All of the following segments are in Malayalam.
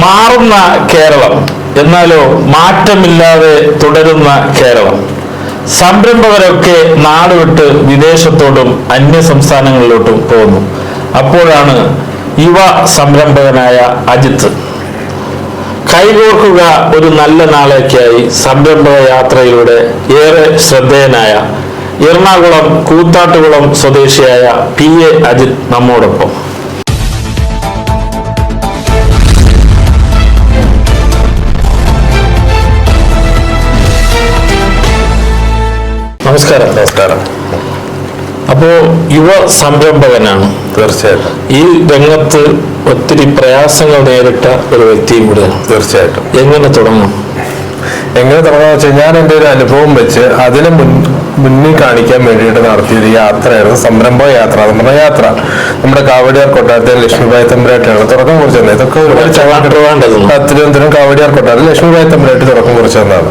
മാറുന്ന കേരളം, എന്നാലോ മാറ്റമില്ലാതെ തുടരുന്ന കേരളം. സംരംഭകരൊക്കെ നാടുവിട്ട് വിദേശത്തോട്ടും അന്യ സംസ്ഥാനങ്ങളിലോട്ടും പോകുന്നു. അപ്പോഴാണ് യുവ സംരംഭകനായ അജിത്ത് കൈകോർക്കുക ഒരു നല്ല നാളേക്കായി സംരംഭക യാത്രയിലൂടെ ഏറെ ശ്രദ്ധേയനായ എറണാകുളം കൂത്താട്ടുകുളം സ്വദേശിയായ PA അജിത്ത് നമ്മോടൊപ്പം. നമസ്കാരം. നമസ്കാരം. അപ്പോ യുവ സംരംഭകനാണ്. തീർച്ചയായിട്ടും ഈ രംഗത്ത് ഒത്തിരി പ്രയാസങ്ങൾ നേരിട്ട ഒരു വ്യക്തിയും കൂടെയാണ്. തീർച്ചയായിട്ടും. എങ്ങനെ തുടങ്ങും? വെച്ചാൽ ഞാൻ എൻ്റെ ഒരു അനുഭവം വെച്ച് അതിനെ മുന്നിൽ കാണിക്കാൻ വേണ്ടിയിട്ട് നടത്തിയൊരു യാത്രയായിരുന്നു സംരംഭ യാത്ര. നമ്മുടെ യാത്ര നമ്മുടെ കാവടിയാർ കൊട്ടാരത്തിൽ ലക്ഷ്മിബായി തമ്പുരാട്ടിയാണ് തുടക്കം കുറിച്ചത്. ഇതൊക്കെ ഒരുപാട് തിരുവനന്തപുരം കാവടിയാർ കൊട്ടാരത്തിൽ ലക്ഷ്മിബായി തമ്പുരാട്ടി തുടക്കം കുറിച്ചതാണ്.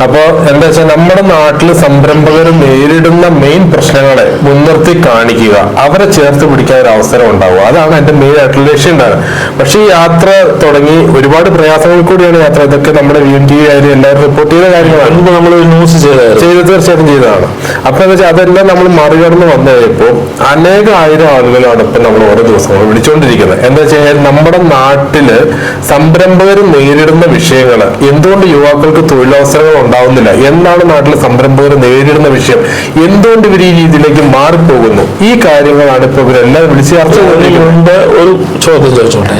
അപ്പോൾ എന്താ വെച്ചാൽ നമ്മുടെ നാട്ടിൽ സംരംഭകർ നേരിടുന്ന മെയിൻ പ്രശ്നങ്ങളെ മുൻനിർത്തി കാണിക്കുക, അവരെ ചേർത്ത് പിടിക്കാൻ ഒരു അവസരം ഉണ്ടാവുക, അതാണ് എൻ്റെ മെയിൻ ആയിട്ടുള്ള ലക്ഷ്യം ഉണ്ടാകുക. പക്ഷേ ഈ യാത്ര തുടങ്ങി ഒരുപാട് പ്രയാസങ്ങൾ കൂടിയാണ് യാത്ര. ഇതൊക്കെ നമ്മുടെ VNTV ആയാലും എല്ലാവരും റിപ്പോർട്ട് ചെയ്ത കാര്യങ്ങളാണ്, നമ്മൾ ന്യൂസ് തീർച്ചയായിട്ടും ചെയ്തതാണ്. അപ്പൊ എന്താ വെച്ചാൽ അതെല്ലാം നമ്മൾ മറികടന്ന് വന്നു കഴിയുമ്പോൾ ആയിരം ആളുകളാണ് ഇപ്പൊ നമ്മൾ ഓരോ ദിവസങ്ങളും വിളിച്ചുകൊണ്ടിരിക്കുന്നത്. എന്താ വെച്ച് കഴിഞ്ഞാൽ നമ്മുടെ നാട്ടില് സംരംഭകർ നേരിടുന്ന വിഷയങ്ങൾ, എന്തുകൊണ്ട് യുവാക്കൾക്ക് തൊഴിലവസരങ്ങൾ ഉണ്ടാവുന്നില്ല, എന്താണ് നാട്ടിലെ സംരംഭകർ നേരിടുന്ന വിഷയം, എന്തുകൊണ്ട് ഇവർ ഈ രീതിയിലേക്ക് മാറിപ്പോകുന്നു, ഈ കാര്യങ്ങളാണ് ഇപ്പൊ ഇവരെല്ലാം വിളിച്ച് ചർച്ച ചെയ്തുകൊണ്ടിരിക്കുന്നത്. ഒരു ചോദ്യം ചോദിച്ചോട്ടെ,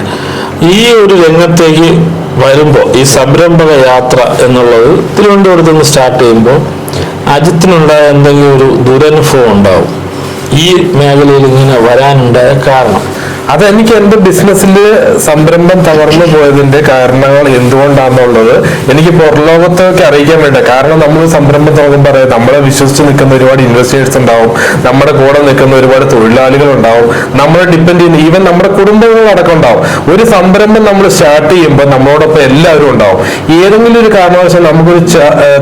ഈ ഒരു രംഗത്തേക്ക് വരുമ്പോൾ ഈ സംരംഭക യാത്ര എന്നുള്ളത് തിരുവനന്തപുരത്ത് നിന്ന് സ്റ്റാർട്ട് ചെയ്യുമ്പോൾ അജിത്തിനുണ്ടായ എന്തെങ്കിലും ഒരു ദുരനുഭവം ഉണ്ടാവും? ഈ മേഖലയിൽ ഇങ്ങനെ വരാനുണ്ടായ കാരണം? അതെനിക്ക് എൻ്റെ ബിസിനസ്സിൽ സംരംഭം തകർന്നു പോയതിന്റെ കാരണങ്ങൾ എന്തുകൊണ്ടാണെന്നുള്ളത് എനിക്ക് പുറലോകത്തൊക്കെ അറിയിക്കാൻ വേണ്ട. കാരണം നമ്മൾ സംരംഭം തുടങ്ങുമ്പോൾ പറയാം, നമ്മളെ വിശ്വസിച്ച് നിൽക്കുന്ന ഒരുപാട് ഇൻവെസ്റ്റേഴ്സ് ഉണ്ടാവും, നമ്മുടെ കൂടെ നിൽക്കുന്ന ഒരുപാട് തൊഴിലാളികൾ ഉണ്ടാവും, നമ്മളെ ഡിപ്പെൻഡ് ചെയ്യുന്ന ഈവൻ നമ്മുടെ കുടുംബങ്ങളടക്കം ഉണ്ടാവും. ഒരു സംരംഭം നമ്മൾ സ്റ്റാർട്ട് ചെയ്യുമ്പോൾ നമ്മളോടൊപ്പം എല്ലാവരും ഉണ്ടാവും. ഏതെങ്കിലും ഒരു കാരണവശാൽ നമുക്കൊരു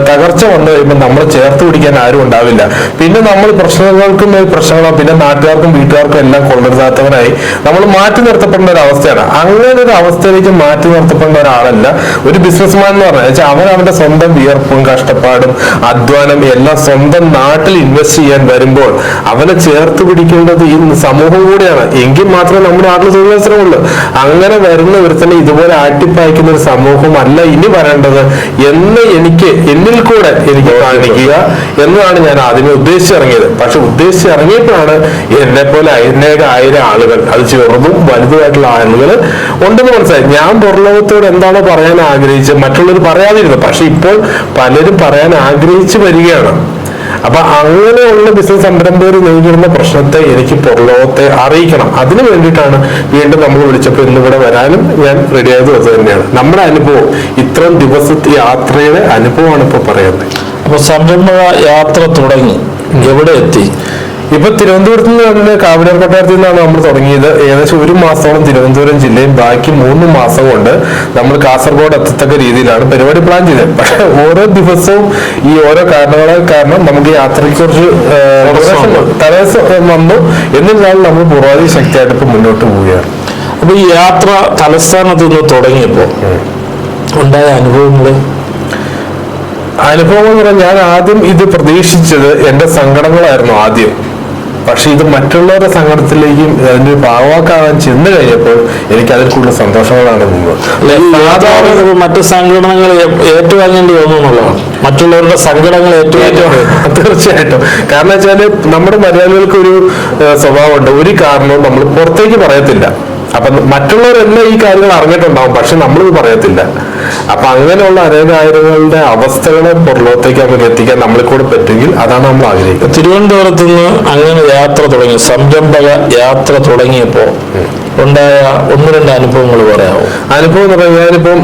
തകർച്ച വന്നു കഴിയുമ്പോൾ നമ്മളെ ചേർത്ത് പിടിക്കാൻ ആരും ഉണ്ടാവില്ല. പിന്നെ നമ്മൾ പ്രശ്നങ്ങൾക്കും പ്രശ്നങ്ങളാവും, പിന്നെ നാട്ടുകാർക്കും വീട്ടുകാർക്കും എല്ലാം കൊള്ളരുതാത്തവരായി നമ്മൾ മാറ്റി നിർത്തപ്പെടുന്ന ഒരു അവസ്ഥയാണ്. അങ്ങനെ ഒരു അവസ്ഥയിലേക്ക് മാറ്റി നിർത്തപ്പെടുന്ന ഒരാളല്ല ഒരു ബിസിനസ്മാൻ എന്ന് പറഞ്ഞാൽ. അവൻ അവന്റെ സ്വന്തം വിയർപ്പും കഷ്ടപ്പാടും അധ്വാനം എല്ലാം സ്വന്തം നാട്ടിൽ ഇൻവെസ്റ്റ് ചെയ്യാൻ വരുമ്പോൾ അവനെ ചേർത്ത് പിടിക്കേണ്ടത് ഈ സമൂഹം കൂടിയാണ്. എങ്കിൽ മാത്രമേ നമ്മുടെ നാട്ടിൽ തൊഴിലവസരമുള്ളൂ. അങ്ങനെ വരുന്ന ഒരുത്തന്നെ ഇതുപോലെ ആട്ടിപ്പായിക്കുന്ന ഒരു സമൂഹം അല്ല ഇനി വരേണ്ടത് എന്ന് എന്നിൽ കൂടെ എനിക്ക് കാണിക്കുക എന്നതാണ് ഞാൻ ആദ്യമേ ഉദ്ദേശിച്ചിറങ്ങിയത്. പക്ഷെ ഉദ്ദേശിച്ചിറങ്ങിയപ്പോഴാണ് എന്നെ പോലെ ആയിരം ആളുകൾ, അത് ചെറുതും വലുതുമായിട്ടുള്ള ആളുകൾ ഉണ്ടെന്ന് മനസ്സിലായി. ഞാൻ പുറലോകത്തോട് എന്താണോ പറയാൻ ആഗ്രഹിച്ചത് മറ്റുള്ളവർ പറയാതിരുന്നു, പക്ഷെ ഇപ്പോൾ പലരും പറയാൻ ആഗ്രഹിച്ചു വരികയാണ്. അപ്പൊ അങ്ങനെയുള്ള ബിസിനസ് സംരംഭകർ നേരിടുന്ന പ്രശ്നത്തെ എനിക്ക് പുറലോകത്തെ അറിയിക്കണം. അതിനു വേണ്ടിയിട്ടാണ് വീണ്ടും നമ്മൾ വിളിച്ചപ്പോൾ ഇന്നിവിടെ വരാനും ഞാൻ റെഡിയായത് അത് തന്നെയാണ്. നമ്മുടെ അനുഭവം, ഇത്രയും ദിവസത്തെ യാത്രയുടെ അനുഭവമാണ് ഇപ്പൊ പറയുന്നത്. അപ്പൊ സംരംഭക യാത്ര തുടങ്ങി എവിടെ എത്തി? ഇപ്പൊ തിരുവനന്തപുരത്ത് നിന്ന് കാവടിയാർ കൊട്ടാരത്തിൽ നിന്നാണ് നമ്മൾ തുടങ്ങിയത്. ഏകദേശം 1 മാസത്തോളം തിരുവനന്തപുരം ജില്ലയും ബാക്കി 3 മാസം കൊണ്ട് നമ്മൾ കാസർഗോഡ് എത്തത്തക്ക രീതിയിലാണ് പരിപാടി പ്ലാൻ ചെയ്തത്. പക്ഷെ ഓരോ ദിവസവും ഈ ഓരോ കാരണം നമുക്ക് യാത്രയ്ക്ക് കുറച്ച് തടസ്സം വന്നു. എന്നിരുന്നാലും നമ്മൾ പൂർവാധി ശക്തിയായിട്ട് ഇപ്പൊ മുന്നോട്ട് പോവുകയാണ്. അപ്പൊ ഈ യാത്ര തലസ്ഥാനത്ത് നിന്ന് തുടങ്ങിയപ്പോ ഉണ്ടായ അനുഭവങ്ങൾ എന്ന് പറഞ്ഞാൽ ഞാൻ ആദ്യം ഇത് പ്രതീക്ഷിച്ചത് എന്റെ സങ്കടങ്ങളായിരുന്നു ആദ്യം. പക്ഷെ ഇത് മറ്റുള്ളവരുടെ സങ്കടത്തിലേക്കും അതിന്റെ ഭാഗമാക്കാൻ ചെന്ന് കഴിഞ്ഞപ്പോൾ എനിക്ക് അതിൽ കൂടുതൽ സന്തോഷങ്ങളാണ് സാധാരണ മറ്റു സംഘടനകൾ ഏറ്റുവാങ്ങേണ്ടി വന്നുള്ളതാണ്. മറ്റുള്ളവരുടെ സങ്കടങ്ങൾ തീർച്ചയായിട്ടും. കാരണം വെച്ചാല് നമ്മുടെ മലയാളികൾക്ക് ഒരു സ്വഭാവമുണ്ട്, ഒരു കാരണവും നമ്മൾ പുറത്തേക്ക് പറയത്തില്ല. അപ്പൊ മറ്റുള്ളവരെല്ലാം ഈ കാര്യങ്ങൾ അറിഞ്ഞിട്ടുണ്ടാവും, പക്ഷെ നമ്മളിത് പറയത്തില്ല. അപ്പൊ അങ്ങനെയുള്ള അനേകായിരങ്ങളുടെ അവസ്ഥകളെ പുറലോകത്തേക്ക് നമുക്ക് എത്തിക്കാൻ നമ്മളെ കൂടെ പറ്റുമെങ്കിൽ അതാണ് നമ്മൾ ആഗ്രഹിക്കുന്നത്. തിരുവനന്തപുരത്ത് നിന്ന് അങ്ങനെ യാത്ര തുടങ്ങി, സംരംഭക യാത്ര തുടങ്ങിയപ്പോ ഉണ്ടായ 1-2 അനുഭവങ്ങൾ പറയാമോ? അനുഭവം എന്ന് പറഞ്ഞാൽ ഞാനിപ്പം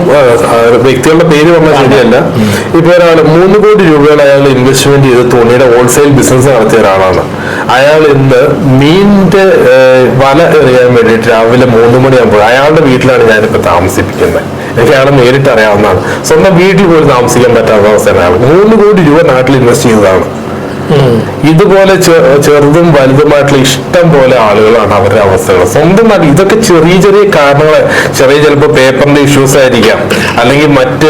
വ്യക്തികളുടെ പേര് പറഞ്ഞാൽ ശരിയല്ല. ഇപ്പൊ ഒരാൾ 3 കോടി രൂപകൾ അയാൾ ഇൻവെസ്റ്റ്മെന്റ് ചെയ്ത് തുണിയുടെ ഹോൾസെയിൽ ബിസിനസ് നടത്തിയ ഒരാളാണ്. അയാൾ ഇന്ന് മീനിന്റെ വല എറിയാൻ വേണ്ടിയിട്ട് രാവിലെ 3 മണിയാകുമ്പോൾ അയാളുടെ വീട്ടിലാണ് ഞാനിപ്പോ താമസിപ്പിക്കുന്നത്. എനിക്ക് അയാളെ നേരിട്ട് അറിയാവുന്നതാണ്. സ്വന്തം വീട്ടിൽ പോലും താമസിക്കാൻ പറ്റാത്ത അവസ്ഥയാണ്. 3 കോടി രൂപ നാട്ടിൽ ഇൻവെസ്റ്റ് ചെയ്തതാണ്. ഇതുപോലെ ചെറുതും വലുതുമായിട്ടുള്ള ഇഷ്ടം പോലെ ആളുകളാണ് അവരുടെ അവസ്ഥകൾ. സ്വന്തം നാട്ടിൽ ഇതൊക്കെ ചെറിയ ചെറിയ കാരണങ്ങൾ, ചിലപ്പോൾ പേപ്പറിന്റെ ഇഷ്യൂസ് ആയിരിക്കാം, അല്ലെങ്കിൽ മറ്റ്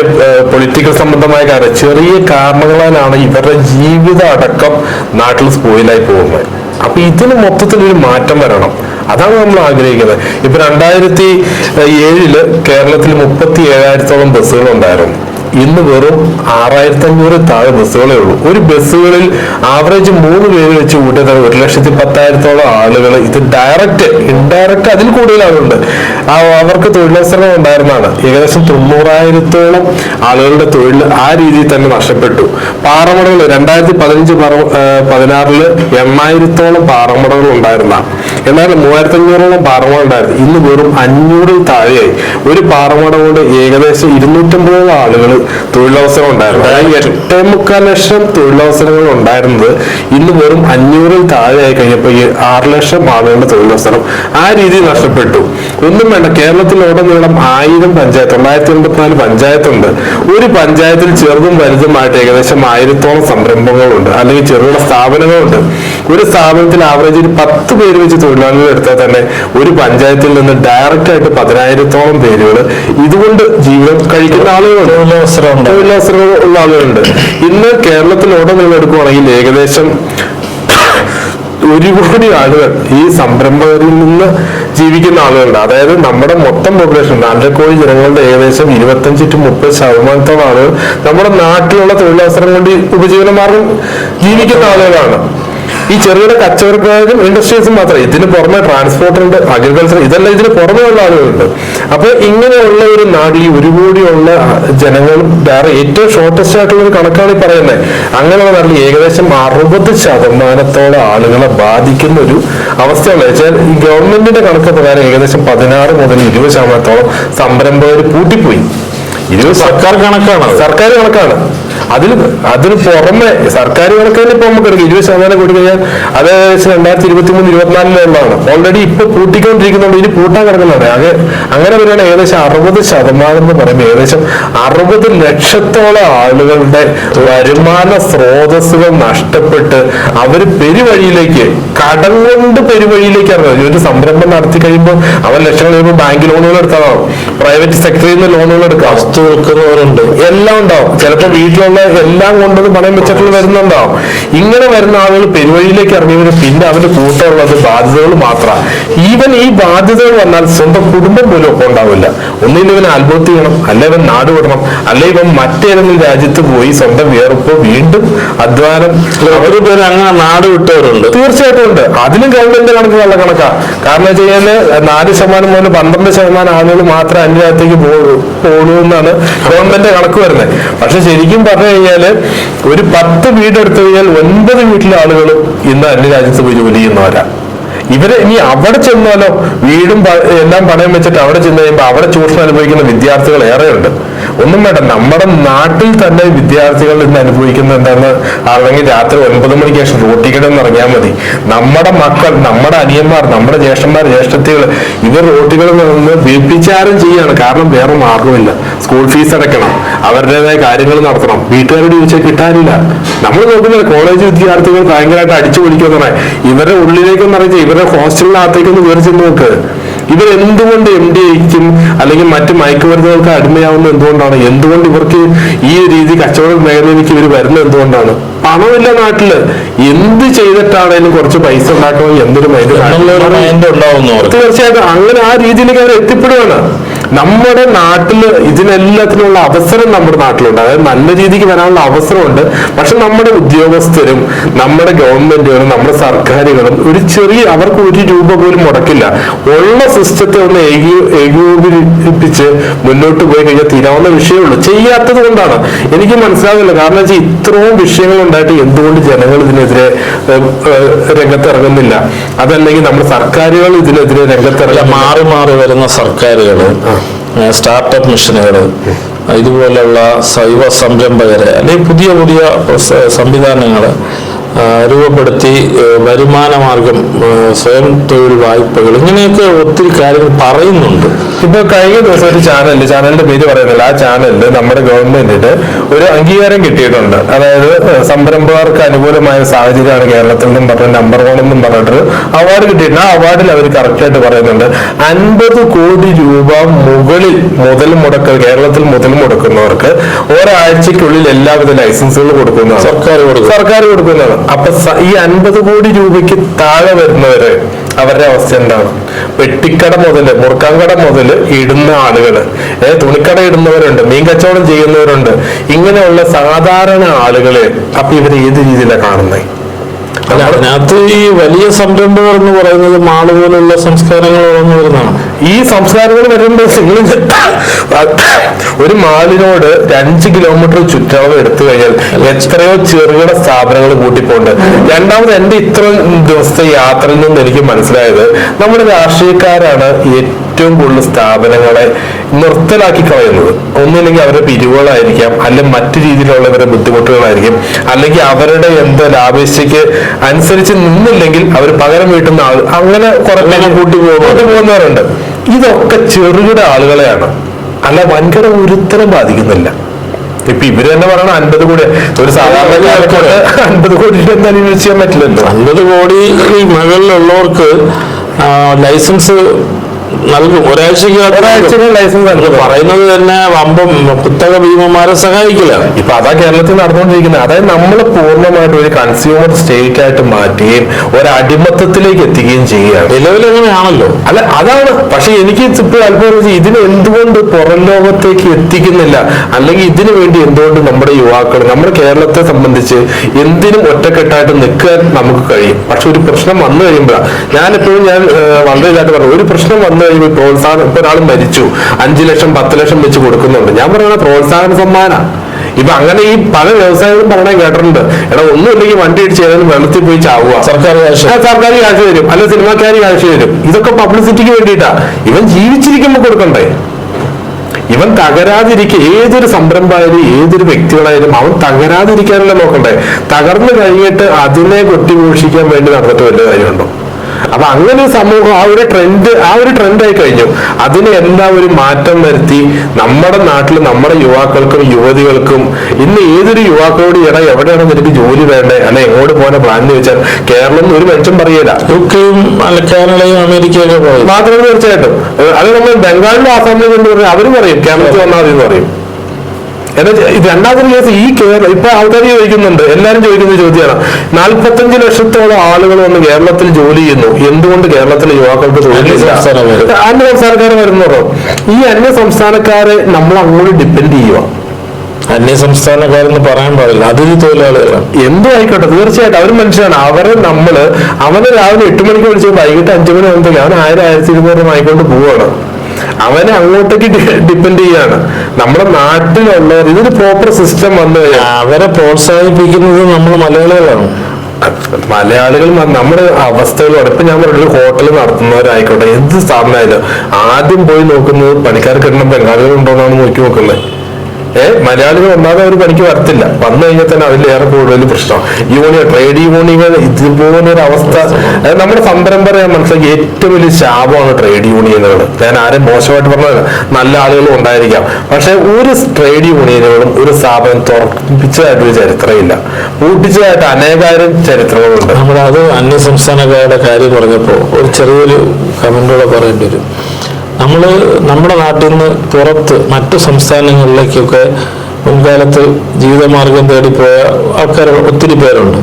പൊളിറ്റിക്കൽ സംബന്ധമായ കാര്യം, ചെറിയ കാരണങ്ങളാലാണ് ഇവരുടെ ജീവിതം അടക്കം നാട്ടിൽ സ്പോയിലായി പോകുന്നത്. അപ്പൊ ഇതിന് മൊത്തത്തിൽ ഒരു മാറ്റം വരണം. അതാണ് നമ്മൾ ആഗ്രഹിക്കുന്നത്. ഇപ്പൊ 2007 കേരളത്തിൽ 37,000-ഓളം ബസ്സുകൾ ഉണ്ടായിരുന്നു. ഇന്ന് വെറും 6,500 താഴെ ബസ്സുകളേ ഉള്ളൂ. ഒരു ബസ്സുകളിൽ ആവറേജ് 3 പേര് വെച്ച് കൂട്ടിയത് 1,10,000-ഓളം ആളുകൾ ഇത് ഡയറക്റ്റ് ഇൻഡയറക്റ്റ് അതിൽ കൂടുതൽ ആളുണ്ട് അവർക്ക് തൊഴിലവസരങ്ങൾ ഉണ്ടായിരുന്നതാണ്. ഏകദേശം 90,000-ഓളം ആളുകളുടെ തൊഴിൽ ആ രീതിയിൽ തന്നെ നഷ്ടപ്പെട്ടു. പാറമടകൾ 2015-16 8,000-ഓളം പാറമടകൾ ഉണ്ടായിരുന്നതാണ്. എന്നാൽ 3,500-ഓളം പാറമട ഉണ്ടായിരുന്നു. ഇന്ന് വെറും 500-ൽ താഴെയായി. ഒരു പാറമട കൊണ്ട് ഏകദേശം 250 ആളുകൾ തൊഴിലവസരം ഉണ്ടായിരുന്നു. അതായത് 8.25 ലക്ഷം തൊഴിലവസരങ്ങൾ ഉണ്ടായിരുന്നത് ഇന്ന് വെറും 500-ൽ താഴെയായി കഴിഞ്ഞപ്പോൾ 6 ലക്ഷം ആളുകളുടെ തൊഴിലവസരം ആ രീതിയിൽ നഷ്ടപ്പെട്ടു. ഒന്നും വേണ്ട, കേരളത്തിലുടനീളം 1000 പഞ്ചായത്ത് 984 പഞ്ചായത്തുണ്ട്. ഒരു പഞ്ചായത്തിൽ ചെറുതും വലുതുമായിട്ട് ഏകദേശം 1000-ഓളം സംരംഭങ്ങളുണ്ട്, അല്ലെങ്കിൽ ചെറുകിട സ്ഥാപനങ്ങളുണ്ട്. ഒരു സ്ഥാപനത്തിൽ ആവറേജ് 10 പേര് വെച്ച് തൊഴിലാളികൾ എടുത്താൽ തന്നെ ഒരു പഞ്ചായത്തിൽ നിന്ന് ഡയറക്റ്റ് ആയിട്ട് 10,000-ഓളം പേരുകൾ ഇതുകൊണ്ട് ജീവിതം കഴിക്കുന്ന ആളുകളുണ്ട്, തൊഴിലവസരങ്ങൾ ഉള്ള ആളുകളുണ്ട്. ഇന്ന് കേരളത്തിലുടനീളം എടുക്കുകയാണെങ്കിൽ ഏകദേശം 1 കോടി ആളുകൾ ഈ സംരംഭകരിൽ നിന്ന് ജീവിക്കുന്ന ആളുകളുണ്ട്. അതായത് നമ്മുടെ മൊത്തം പോപ്പുലേഷൻ 4 കോടി ജനങ്ങളുടെ ഏകദേശം 25-30% ആളുകൾ നമ്മുടെ നാട്ടിലുള്ള തൊഴിലവസരം കൊണ്ട് ഉപജീവന മാർഗം ജീവിക്കുന്ന ആളുകളാണ്. ഈ ചെറുകിട കച്ചവടക്കാരും ഇൻഡസ്ട്രീസും മാത്രമേ, ഇതിന് പുറമെ ട്രാൻസ്പോർട്ട് ഉണ്ട്, അഗ്രികൾച്ചർ, ഇതെല്ലാം ഇതിന് പുറമെ ഉള്ള ആളുകളുണ്ട്. അപ്പൊ ഇങ്ങനെയുള്ള ഒരു നാട്ടിൽ ഈ 1 കോടിയുള്ള ജനങ്ങളും ഏറ്റവും ഷോർട്ടസ്റ്റ് ആയിട്ടുള്ള ഒരു കണക്കാണ് ഈ പറയുന്നത്. അങ്ങനെയുള്ള നാട്ടിൽ ഏകദേശം 60% ആളുകളെ ബാധിക്കുന്ന ഒരു അവസ്ഥയാണ്. വെച്ചാൽ ഈ ഗവൺമെന്റിന്റെ കണക്ക് പ്രകാരം ഏകദേശം 16 മുതൽ 20% സംരംഭകർ പൂട്ടിപ്പോയി. സർക്കാർ കണക്കാണ്. അതിന് പുറമെ സർക്കാർ കണക്കിന് ഇപ്പൊ നമുക്ക് എടുക്കാം 20% കൂടി കഴിഞ്ഞാൽ അത് ഏകദേശം 2023-24 ഓൾറെഡി ഇപ്പൊ പൂട്ടിക്കൊണ്ടിരിക്കുന്നുണ്ട്. ഇനി പൂട്ടാൻ കിടക്കുന്നുണ്ട്. അങ്ങനെ വരികയാണ് ഏകദേശം 60% എന്ന് പറയുമ്പോൾ ഏകദേശം 60 ലക്ഷത്തോളം ആളുകളുടെ വരുമാന സ്രോതസ്സുകൾ നഷ്ടപ്പെട്ട് അവര് പെരുവഴിയിലേക്ക്, കടം കൊണ്ട് പെരുവഴിയിലേക്ക് ഇറങ്ങുന്നത്. ഒരു സംരംഭം നടത്തി കഴിയുമ്പോൾ അവൻ ലക്ഷങ്ങൾ കഴിയുമ്പോൾ ബാങ്ക് ലോണുകൾ എടുത്താൽ, പ്രൈവറ്റ് സെക്ടറിൽ നിന്ന് ലോണുകൾ എടുക്കാം, വസ്തു വെക്കുന്നവരുണ്ട്, എല്ലാം ഉണ്ടാവും. ചിലപ്പോൾ വീട്ടിലുള്ള എല്ലാം കൊണ്ടത് പണയം വെച്ചിട്ട് വരുന്നുണ്ടാവും. ഇങ്ങനെ വരുന്ന ആളുകൾ പെരുവഴിയിലേക്ക് ഇറങ്ങിയവര് പിന്നെ അവന്റെ കൂട്ടമുള്ളത് ബാധ്യതകൾ മാത്രമാണ്. ഈവൻ ഈ ബാധ്യതകൾ വന്നാൽ സ്വന്തം കുടുംബം പോലും ഒപ്പം ഉണ്ടാവില്ല. ഒന്നിൽ ഇവൻ ആത്മഹത്യ ചെയ്യണം, അല്ലെ ഇവൻ നാട് വിടണം, അല്ലെ ഇവൻ മറ്റേതെങ്കിലും രാജ്യത്ത് പോയി സ്വന്തം വിയർപ്പ് വീണ്ടും അധ്വാനം. ഒരു പേര് അങ്ങനെ നാട് വിട്ടവരുണ്ട്, തീർച്ചയായിട്ടും ഉണ്ട്. അതിലും ഗവൺമെന്റ് കണക്ക് നല്ല കണക്കാണ്. കാരണം വെച്ച് കഴിഞ്ഞാൽ 4% മുതൽ 12% ആളുകൾ മാത്രമേ അന്യരാജ്യത്തേക്ക് പോകൂ എന്നാണ് ഗവൺമെന്റ് കണക്ക് വരുന്നത്. പക്ഷെ ശരിക്കും പറഞ്ഞു കഴിഞ്ഞാല് ഒരു 10 വീടെടുത്തു കഴിഞ്ഞാൽ 9 വീട്ടിലെ ആളുകൾ ഇന്ന് അന്യരാജ്യത്ത് പോയി ജോലി ചെയ്യുന്നവരാ. ഇവര് ഇനി അവിടെ ചെന്നാലോ വീടും എല്ലാം പണയം വെച്ചിട്ട് അവിടെ ചെന്ന് കഴിയുമ്പോൾ അവിടെ ചൂഷണം അനുഭവിക്കുന്ന വിദ്യാർത്ഥികൾ ഏറെയുണ്ട്. ഒന്നും വേണ്ട, നമ്മുടെ നാട്ടിൽ തന്നെ വിദ്യാർത്ഥികൾ ഇന്ന് അനുഭവിക്കുന്നത് എന്താണെന്ന് അല്ലെങ്കിൽ രാത്രി 9 മണിക്ക് ശേഷം റോട്ടിക്കടന്ന് ഇറങ്ങിയാൽ മതി. നമ്മുടെ മക്കൾ, നമ്മുടെ അനിയന്മാർ, നമ്മുടെ ജ്യേഷ്ഠന്മാർ, ജ്യേഷ്ഠത്തികൾ ഇവർ റോട്ടികളിൽ നിന്ന് വീർപ്പിച്ചാരം ചെയ്യാണ്. കാരണം വേറെ മാർഗമില്ല. സ്കൂൾ ഫീസ് അടയ്ക്കണം, അവരുടേതായ കാര്യങ്ങൾ നടത്തണം, വീട്ടുകാരോട് ചോദിച്ചാൽ കിട്ടാനില്ല. നമ്മൾ നോക്കുന്നത് കോളേജ് വിദ്യാർത്ഥികൾ ഭയങ്കരമായിട്ട് അടിച്ചു പൊളിക്കുമെന്ന് പറയാം. ഇവരുടെ ഉള്ളിലേക്കൊന്നും അറിയിച്ച ഇവരുടെ ഹോസ്റ്റലിനകത്തേക്കൊന്ന് കയറി ചെന്ന് നോക്ക്. ഇവരെന്തുകൊണ്ട് MDAക്കും അല്ലെങ്കിൽ മറ്റു മയക്കുമരുന്നുകൾക്ക് അടിമയാവുന്നത് എന്തുകൊണ്ടാണ്? എന്തുകൊണ്ട് ഇവർക്ക് ഈ രീതി കച്ചവട മേഖലയിലേക്ക് ഇവർ വരുന്നത് എന്തുകൊണ്ടാണ്? പണമില്ല നാട്ടില്. എന്ത് ചെയ്തിട്ടാണേലും കുറച്ച് പൈസ ഉണ്ടാക്കണമെങ്കിൽ എന്തൊരു മൈൻഡ് ഉണ്ടാവുന്നു. തീർച്ചയായിട്ടും അങ്ങനെ ആ രീതിയിലേക്ക് അവർ എത്തിപ്പെടുകയാണ്. നമ്മുടെ നാട്ടില് ഇതിനെല്ലാത്തിനുള്ള അവസരം നമ്മുടെ നാട്ടിലുണ്ട്. അതായത് നല്ല രീതിക്ക് വരാനുള്ള അവസരമുണ്ട്. പക്ഷെ നമ്മുടെ ഉദ്യോഗസ്ഥരും നമ്മുടെ ഗവൺമെന്റുകളും നമ്മുടെ സർക്കാരുകളും ഒരു ചെറിയ, അവർക്ക് 1 രൂപ പോലും മുടക്കില്ല. ഉള്ള സിസ്റ്റത്തെ ഒന്ന് ഏകീകരിപ്പിച്ച് മുന്നോട്ട് പോയി കഴിഞ്ഞാൽ തീരാവുന്ന വിഷയമുള്ളൂ. ചെയ്യാത്തത് കൊണ്ടാണ് എനിക്ക് മനസ്സിലാവില്ല. കാരണം വെച്ചാൽ ഇത്രയും വിഷയങ്ങൾ ഉണ്ടായിട്ട് എന്തുകൊണ്ട് ജനങ്ങൾ ഇതിനെതിരെ രംഗത്തിറങ്ങുന്നില്ല? അതല്ലെങ്കിൽ നമ്മുടെ സർക്കാരുകൾ ഇതിനെതിരെ രംഗത്തിറങ്ങി മാറി മാറി വരുന്ന സർക്കാരുകൾ, സ്റ്റാർട്ടപ്പ് മിഷനുകൾ, ഇതുപോലുള്ള യുവ സംരംഭകര് അല്ലെങ്കിൽ പുതിയ പുതിയ സംവിധാനങ്ങൾ രൂപപ്പെടുത്തി വരുമാന മാർഗം, സ്വയം തൊഴിൽ വായ്പകൾ, ഇങ്ങനെയൊക്കെ ഒത്തിരി കാര്യങ്ങൾ പറയുന്നുണ്ട്. ഇപ്പൊ കഴിഞ്ഞ ദിവസം ഒരു ചാനലിന്റെ പേര് പറയുന്നില്ല, ആ ചാനലില് നമ്മുടെ ഗവൺമെന്റിന് ഒരു അംഗീകാരം കിട്ടിയിട്ടുണ്ട്. അതായത് സംരംഭകർക്ക് അനുകൂലമായ സാഹചര്യമാണ് കേരളത്തിൽ നിന്നും പറഞ്ഞ നമ്പർ 1 എന്നും പറഞ്ഞിട്ട് അവാർഡ് കിട്ടിയിട്ടുണ്ട്. ആ അവാർഡിൽ അവർ കറക്റ്റായിട്ട് പറയുന്നുണ്ട് 50 കോടി രൂപ മുകളിൽ മുതൽ മുടക്ക് കേരളത്തിൽ മുതൽ മുടക്കുന്നവർക്ക് ഒരാഴ്ചക്കുള്ളിൽ എല്ലാവിധ ലൈസൻസുകൾ കൊടുക്കുന്നതാണ് സർക്കാർ കൊടുക്കുന്നതാണ്. അപ്പൊ ഈ 50 കോടി രൂപയ്ക്ക് താഴെ വരുന്നവര് അവരുടെ അവസ്ഥ എന്താണ്? വെട്ടിക്കട മുതല്, മുറുക്കാൻകട മുതല് ഇടുന്ന ആളുകള്, തുണിക്കട ഇടുന്നവരുണ്ട്, മീൻ കച്ചവടം ചെയ്യുന്നവരുണ്ട്, ഇങ്ങനെയുള്ള സാധാരണ ആളുകളെ അപ്പൊ ഇവര് ഏത് രീതിയിലാണ് കാണുന്നത്? അതിനകത്ത് ഈ വലിയ സംരംഭകർ എന്ന് പറയുന്നത് മാള് പോലുള്ള സംസ്കാരങ്ങൾ വളർന്നു വരുന്നതാണ്. ഈ സംസ്കാരങ്ങൾ വരുമ്പോൾ ഒരു മാളിനോട് 5 കിലോമീറ്റർ ചുറ്റളവ് എടുത്തു കഴിഞ്ഞാൽ എത്രയോ ചെറുകിട സ്ഥാപനങ്ങൾ കൂട്ടിപ്പോണ്ട്. രണ്ടാമത് എന്റെ ഇത്ര ദിവസത്തെ യാത്രയിൽ നിന്ന് എനിക്ക് മനസ്സിലായത് നമ്മുടെ രാഷ്ട്രീയക്കാരാണ് ഏറ്റവും കൂടുതൽ സ്ഥാപനങ്ങളെ നിർത്തലാക്കി കളയുന്നത്. ഒന്നില്ലെങ്കിൽ അവരുടെ പിരിവുകളായിരിക്കാം, അല്ലെങ്കിൽ മറ്റു രീതിയിലുള്ളവരുടെ ബുദ്ധിമുട്ടുകളായിരിക്കും, അല്ലെങ്കിൽ അവരുടെ എന്താ ലാഭേച്ഛയ്ക്ക് അനുസരിച്ച് നിന്നില്ലെങ്കിൽ അവർ പകരം വീട്ടുന്ന ആൾ, അങ്ങനെ കുറെ കൂട്ടി പോകുന്നവരുണ്ട്. ഇതൊക്കെ ചെറുകിട ആളുകളെയാണ്, അല്ല വൻകിട ഒരുത്തരം ബാധിക്കുന്നില്ല. ഇപ്പൊ ഇവര് തന്നെ പറയണ 50 കോടി, ഒരു സാധാരണ 50 കോടി എന്തായാലും യൂസ് ചെയ്യാൻ പറ്റില്ലല്ലോ. 50 കോടി മുകളിലുള്ളവർക്ക് ലൈസൻസ് നൽകും, ഒരാഴ്ചക്ക് ലൈസൻസ് നൽകും. പറയുന്നത് തന്നെ വമ്പം കുത്തക ഭീമന്മാരെ സഹായിക്കില്ല. ഇപ്പൊ അതാ കേരളത്തിൽ നടന്നുകൊണ്ടിരിക്കുന്നത്. അതായത് നമ്മൾ പൂർണ്ണമായിട്ട് ഒരു കൺസ്യൂമർ സ്റ്റേറ്റ് ആയിട്ട് മാറ്റുകയും ഒരു അടിമത്തത്തിലേക്ക് എത്തിക്കുകയും ചെയ്യുകയാണ്. നിലവിൽ എങ്ങനെയാണല്ലോ. അല്ല അതാണ്. പക്ഷെ എനിക്ക് ഇപ്പോൾ അല്പം ഇതിന് എന്തുകൊണ്ട് പുറം ലോകത്തേക്ക് എത്തിക്കുന്നില്ല, അല്ലെങ്കിൽ ഇതിനു വേണ്ടി എന്തുകൊണ്ട് നമ്മുടെ യുവാക്കൾ, നമ്മുടെ കേരളത്തെ സംബന്ധിച്ച് എന്തിനും ഒറ്റക്കെട്ടായിട്ട് നിൽക്കാൻ നമുക്ക് കഴിയും. പക്ഷെ ഒരു പ്രശ്നം വന്നു കഴിയുമ്പോഴാണ് ഞാനെപ്പോഴും വളരെ ഇതായിട്ട് പറഞ്ഞു, ഒരു പ്രശ്നം വന്നു കഴിയുമ്പോൾ പ്രോത്സാഹനം, ഇപ്പൊ ഒരാൾ മരിച്ചു 5 ലക്ഷം 10 ലക്ഷം വെച്ച് കൊടുക്കുന്നുണ്ട്. ഞാൻ പറയുന്ന പ്രോത്സാഹന സമ്മാന. ഇപ്പൊ അങ്ങനെ ഈ പല വ്യവസായികളും പറയണേ കേട്ടിട്ടുണ്ട്, എടാ ഒന്നുമില്ലെങ്കിൽ വണ്ടി ഇടിച്ച് ഏതായാലും വെള്ളത്തിൽ പോയി ചാവുക, സർക്കാർ കാശ് തരും, അല്ല സിനിമാക്കാർ കാശ് തരും. ഇതൊക്കെ പബ്ലിസിറ്റിക്ക് വേണ്ടിയിട്ടാ. ഇവൻ ജീവിച്ചിരിക്കുമ്പോൾ കൊടുക്കണ്ടേ? ഇവൻ തകരാതിരിക്കുക, ഏതൊരു സംരംഭമായാലും ഏതൊരു വ്യക്തികളായാലും അവൻ തകരാതിരിക്കാനല്ല നോക്കണ്ടേ. തകർന്നു കഴിഞ്ഞിട്ട് അതിനെ കൊട്ടിഘോഷിക്കാൻ വേണ്ടി നടന്നിട്ട് വലിയ കാര്യമുണ്ടോ? അപ്പൊ അങ്ങനെ ഒരു സമൂഹം ആ ഒരു ട്രെൻഡായി കഴിഞ്ഞു. അതിനെ എല്ലാം ഒരു മാറ്റം വരുത്തി നമ്മുടെ നാട്ടിൽ നമ്മുടെ യുവാക്കൾക്കും യുവതികൾക്കും, ഇന്ന് ഏതൊരു യുവാക്കളോട് എവിടെയാണ് നിനക്ക് ജോലി വേണ്ടേ, അല്ലെ എങ്ങോട്ട് പോകാൻ പ്ലാൻ എന്ന് ചോദിച്ചാൽ കേരളം ഒരു മനുഷ്യൻ പറയില്ല. യുകെയും കാനഡയും അമേരിക്കയൊക്കെ പറയും. മാത്രമല്ല തീർച്ചയായിട്ടും അത് നമ്മൾ ബംഗാളിലും ആസാമിലും എന്ന് പറഞ്ഞാൽ അവര് പറയും കേരളത്തിൽ വന്നാൽ മതി എന്ന് പറയും. രണ്ടാമത്തെ കേസ് ഈ കേരളം ഇപ്പൊ ആൾക്കാർ ചോദിക്കുന്നുണ്ട്, എല്ലാരും ചോദിക്കുന്ന ചോദ്യമാണ്, 45 ലക്ഷത്തോളം ആളുകൾ വന്ന് കേരളത്തിൽ ജോലി ചെയ്യുന്നു, എന്തുകൊണ്ട് കേരളത്തിലെ യുവാക്കൾക്ക് തൊഴിലില്ല? അന്യ സംസ്ഥാനക്കാർ വരുന്നതോ? ഈ അന്യ സംസ്ഥാനക്കാരെ നമ്മൾ അങ്ങോട്ട് ഡിപ്പെൻഡ് ചെയ്യുക. അന്യ സംസ്ഥാനക്കാരെന്ന് പറയാൻ പാടില്ല, അതിഥി തൊഴിലാളികളാണ്. എന്തും ആയിക്കോട്ടെ, തീർച്ചയായിട്ടും അവർ മനുഷ്യരാണ്. അവന് രാവിലെ 8 മണിക്ക് വിളിച്ച് വൈകിട്ട് 5 മണി ആകുമ്പോഴേക്കും അവൻ 1000-1200 ആയിക്കൊണ്ട് പോവുകയാണ്. അവനെ അങ്ങോട്ടേക്ക് ഡിപ്പെൻഡ് ചെയ്യാണ്. നമ്മുടെ നാട്ടിലുള്ളവർ ഇതൊരു പ്രോപ്പർ സിസ്റ്റം വന്നു കഴിഞ്ഞാൽ അവരെ പ്രോത്സാഹിപ്പിക്കുന്നത് നമ്മൾ മലയാളികളാണ്. മലയാളികൾ നമ്മുടെ അവസ്ഥകളോട് ഇപ്പൊ ഞാൻ പറഞ്ഞൊരു ഹോട്ടൽ നടത്തുന്നവരായിക്കോട്ടെ, എന്ത് സ്ഥാപനമായാലും ആദ്യം പോയി നോക്കുന്നത് പണിക്കാർക്ക് കിട്ടണം ബംഗാളികൾ ഉണ്ടോന്നാണ് നോക്കുന്നത്. മലയാളികൾ ഒന്നാമത് ഒരു പണിക്ക് വരത്തില്ല, വന്നു കഴിഞ്ഞാൽ തന്നെ അതിലേറെ കൂടുതൽ പ്രശ്നം. ട്രേഡ് യൂണിയനുകൾ ഇതുപോലൊരു അവസ്ഥ. നമ്മുടെ സംരംഭം ഞാൻ മനസ്സിലാക്കി ഏറ്റവും വലിയ ശാപമാണ് ട്രേഡ് യൂണിയനുകൾ. ഞാൻ ആരും മോശമായിട്ട് പറഞ്ഞതല്ല, നല്ല ആളുകളും ഉണ്ടായിരിക്കാം. പക്ഷെ ഒരു ട്രേഡ് യൂണിയനുകളും ഒരു സ്ഥാപനം തുറപ്പിച്ചതായിട്ട് ഒരു ചരിത്രമില്ല, പൂട്ടിച്ചതായിട്ട് അനേകായിരം ചരിത്രങ്ങളുണ്ട്. നമ്മളത് അന്യ സംസ്ഥാനക്കാരുടെ കാര്യം പറഞ്ഞപ്പോൾ ഒരു ചെറിയൊരു കമന്റോടെ പറയേണ്ടി വരും. നമ്മുടെ നാട്ടിൽ നിന്ന് പുറത്ത് മറ്റു സംസ്ഥാനങ്ങളിലേക്കൊക്കെ മുൻകാലത്ത് ജീവിതമാർഗം തേടിപ്പോയ ആൾക്കാർ ഒത്തിരി പേരുണ്ട്.